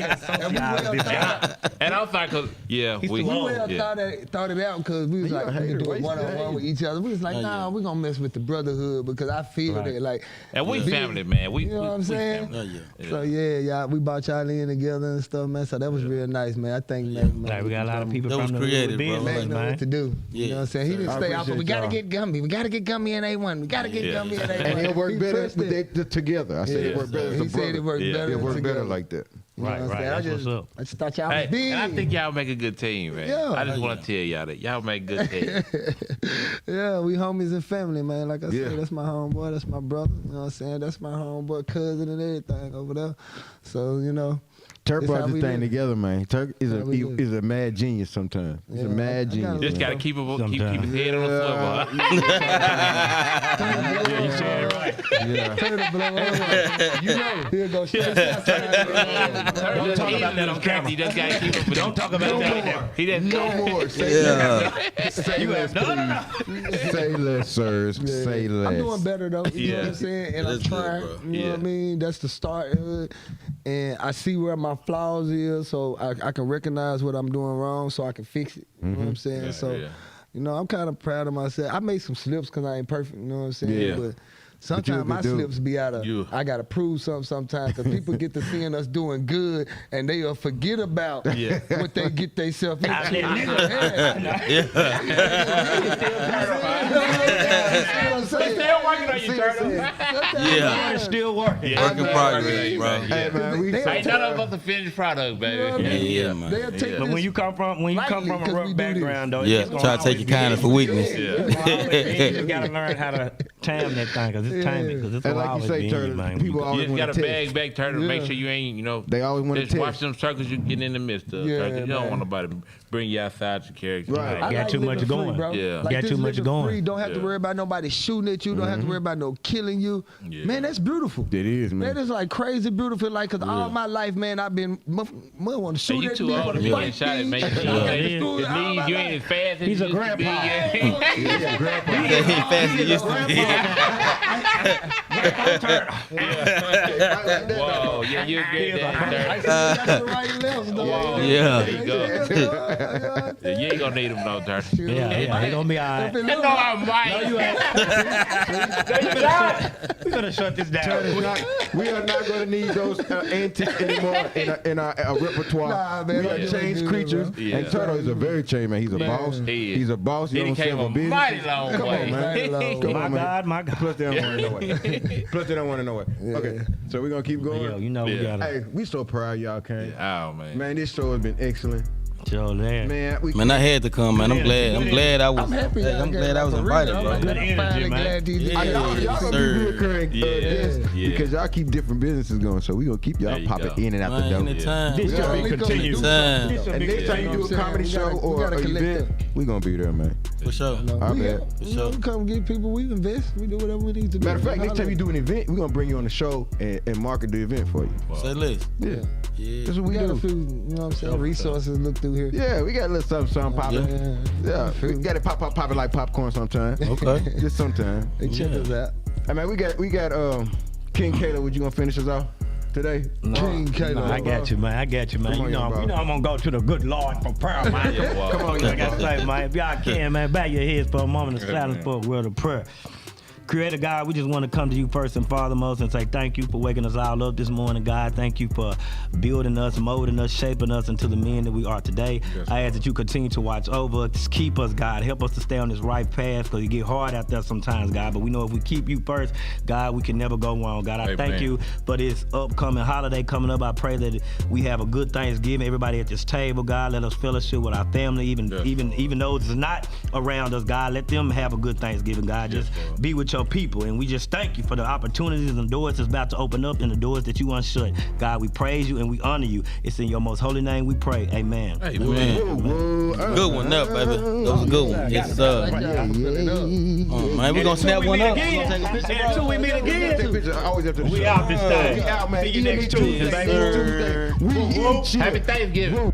S6: here.
S5: And I'm thinking, yeah,
S6: He's
S5: we
S6: too old.
S3: Well, thought it out because we was
S1: You
S3: like,
S1: a
S3: we
S1: hater,
S3: do
S1: why
S3: it
S1: you
S3: one-on-one with each other. We was like, nah, we gonna mess with the brotherhood because I feel
S6: Right.
S3: that, like,
S5: and we
S3: big-
S5: family, man. We,
S3: You know what I'm
S5: we
S3: saying?
S5: family.
S3: So yeah, y'all, we brought y'all in together and stuff, man. So that was real nice, man. I think, man,
S6: Like, we got a lot of people
S4: That
S6: from
S4: was
S6: the
S4: creative,
S6: hood
S4: bro.
S6: business,
S3: man know
S6: man.
S3: what to do.
S4: Yeah.
S3: You know what I'm saying? He didn't
S1: I
S3: stay off, but we
S1: appreciate
S3: gotta
S1: y'all.
S3: get Gumby. We gotta get Gumby in A1. We gotta get
S5: Yeah.
S3: Gumby in A1.
S1: And it worked
S3: He
S1: better
S3: pressed
S1: with
S3: it.
S1: they together. I said it worked better as a
S3: He said it
S1: brother.
S3: worked better.
S1: It worked
S3: together.
S1: better like that.
S3: You know
S6: Right,
S3: what I'm
S6: right.
S3: saying?
S6: That's what's up.
S3: I just thought y'all
S5: Hey,
S3: was big.
S5: and I think y'all make a good team, man.
S3: Yeah.
S5: I just want to tell y'all that y'all make a good team.
S3: Yeah, we homies and family, man. Like I
S1: Yeah.
S3: said, that's my homeboy, that's my brother. You know what I'm saying? That's my homeboy, cousin, and everything over there. So, you know.
S1: Turk
S3: This
S1: brought
S3: how
S1: this
S3: we
S1: thing
S3: live.
S1: together, man. Turk is
S3: How we live.
S1: is a mad genius sometimes. He's a
S3: Yeah,
S1: mad
S3: I gotta
S1: genius.
S5: Just
S3: Yeah.
S5: gotta keep
S6: Sometimes.
S5: his head on the swivel.
S6: Yeah, you said it right.
S1: Yeah.
S3: Turn the blow over. You know. He'll go straight
S6: Don't talk about that on camera.
S5: You just gotta keep him.
S6: Don't talk about that.
S5: He didn't.
S1: No more. Say less.
S4: Yeah.
S1: Say less, please. Say less, sirs. Say less.
S3: I'm doing better though. You know what I'm saying? And I'm
S4: That's good,
S3: trying.
S4: bro.
S3: You know what I mean? That's the start. And I see where my flaws is, so I can recognize what I'm doing wrong, so I can fix it. You know what I'm saying?
S5: Yeah,
S3: so,
S5: yeah.
S3: you know, I'm kind of proud of myself. I made some slips because I ain't perfect. You know what I'm saying?
S5: Yeah.
S3: But Sometimes my
S1: dude.
S3: slips be out of.
S5: You.
S3: I gotta prove something sometimes because people get to seeing us doing good and they'll forget about what they get themselves into.
S5: Still working on you, Turtle.
S4: Yeah.
S6: Still working.
S4: Work in progress, bro.
S1: Hey, man, we
S5: Ain't none of us a finished product, baby.
S4: Yeah, man.
S3: They'll take
S6: But when you come from a rough background, though,
S4: Yeah,
S6: it's gonna
S4: try to take your kindness for weakness.
S6: You just gotta learn how to time that thing, cause it's timing, cause it's
S1: And
S6: gonna
S1: like you
S6: always
S1: say,
S6: be in you,
S1: Turtle,
S6: man.
S1: people
S5: You
S1: always
S5: just
S1: want
S5: got
S1: to
S5: to
S1: test.
S5: bag back, Turtle, to make sure you ain't,
S1: They always want to
S5: just watch
S1: test.
S5: them circles you get in the midst of.
S3: Yeah,
S5: Turtle. You don't
S3: man.
S5: want nobody to bring you outside your character.
S1: Right.
S3: I
S6: Got too
S3: living
S6: much
S3: free,
S6: going.
S3: bro.
S5: Yeah.
S3: Like
S6: Got
S3: this
S6: too much
S3: living
S6: going.
S3: Free. Don't have to
S5: Yeah.
S3: worry about nobody shooting at you. Don't have to worry about no killing you.
S5: Yeah.
S3: Man, that's beautiful.
S1: It is, man.
S3: That is like crazy beautiful. Like, cause all my life, man, I've been want to
S5: Hey,
S3: shoot
S5: you
S3: at
S5: too
S3: me.
S5: old
S3: wanna
S5: to be
S3: fight
S5: getting shot at,
S3: me.
S5: man.
S3: School,
S5: It
S3: all
S5: means
S3: my
S5: you
S3: life.
S5: ain't as fast as
S6: He's
S5: you
S6: a
S5: used to be.
S6: grandpa.
S1: Yeah, grandpa.
S4: He ain't fast as he used to be.
S5: Whoa, yeah, you get that, Turtle.
S3: That's the right left, though.
S4: Yeah.
S5: There you go. Yeah, you ain't gonna need them, no, Turtle.
S6: Yeah, he gonna be all right.
S5: You know I'm right.
S6: We gotta shut this down.
S1: We are not going to need those antics anymore in our repertoire.
S3: Nah, man,
S1: We
S3: I'm
S1: are
S3: doing
S1: changed
S3: good,
S1: creatures.
S3: bro.
S5: Yeah.
S1: And Turtle is a very changed man. He's a boss.
S5: He is.
S1: He's a boss. He
S5: Then he
S1: don't
S5: came
S1: sell
S5: a
S1: for business.
S5: mighty long
S1: Come
S5: way.
S1: on, man.
S3: Mighty long
S1: Come
S3: way.
S1: on, man.
S6: My God.
S1: Plus, they don't want to know it. Plus, they don't want to know it. Okay, so we're going to keep going.
S6: Yo, you know we
S5: Yeah.
S6: gotta
S1: Hey, we so proud y'all came.
S5: Oh, man.
S1: Man, this show has been excellent.
S6: show that.
S1: Man,
S4: Man, I had to come, man. I'm glad I was.
S3: I'm happy.
S4: I'm glad I was invited, bro.
S6: Good energy, man.
S1: Y'all
S4: Yes,
S1: gonna be
S4: sir.
S1: reoccurring guests
S5: Yeah.
S1: because y'all keep different businesses going. So we gonna keep y'all
S5: There you
S1: popping
S5: go.
S1: in and out the
S4: Man,
S1: door.
S4: anytime.
S6: This should be continued.
S4: Anytime.
S6: This should
S1: And
S6: be
S1: next time you
S6: continued.
S1: do a comedy show or an event, we gonna be there, man.
S4: For sure.
S1: I
S3: We
S1: bet.
S3: help. You know, we come get people. We invest. We do whatever we need to do.
S1: Matter of fact, next time you do an event, we're gonna bring you on the show and market the event for you.
S4: Say less.
S1: Yeah,
S4: Yeah.
S1: that's what
S3: we
S1: we
S3: got a
S1: do.
S3: few, you know what I'm saying, resources look through here.
S1: Yeah, we got a little something popping. Yeah, we got it pop it like popcorn sometimes.
S4: Okay.
S1: Just sometimes.
S3: They check us out.
S1: I mean, we got King Kayla. Would you gonna finish us off today?
S3: King Kayla.
S6: No, I got you, man. I got you, man.
S1: Come on,
S6: You know,
S1: young bro.
S6: I'm gonna go to the good Lord for prayer, man.
S1: Come on,
S6: I
S1: young
S6: gotta
S1: bro.
S6: say, man, if y'all can, man, bow your heads for a moment of silence for a word of prayer. Creator God, we just want to come to you first and foremost and say thank you for waking us all up this morning, God. Thank you for building us, molding us, shaping us into the men that we are today. I ask that you continue to watch over us, keep us, God. Help us to stay on this right path because it get hard out there sometimes, God. But we know if we keep you first, God, we can never go wrong, God. I thank
S5: Amen.
S6: you for this upcoming holiday coming up. I pray that we have a good Thanksgiving. Everybody at this table, God, let us fellowship with our family, even those that's not around us, God. Let them have a good Thanksgiving, God. Just be with your people. And we just thank you for the opportunities and doors that's about to open up and the doors that you unshut. God, we praise you and we honor you. It's in your most holy name we pray. Amen.
S5: Hey,
S4: Man. Good one up, baby. That was a good one. Yes, sir. Man, we gonna snap one up. We gonna take a picture, bro.
S6: Until we meet again.
S1: Take pictures always after the show.
S6: We out this thing.
S1: We out, man.
S6: See you
S1: Eat
S6: next
S1: Tuesday,
S6: Tuesday,
S1: baby.
S6: baby.
S1: Tuesday. We eat shit.
S5: Happy Thanksgiving.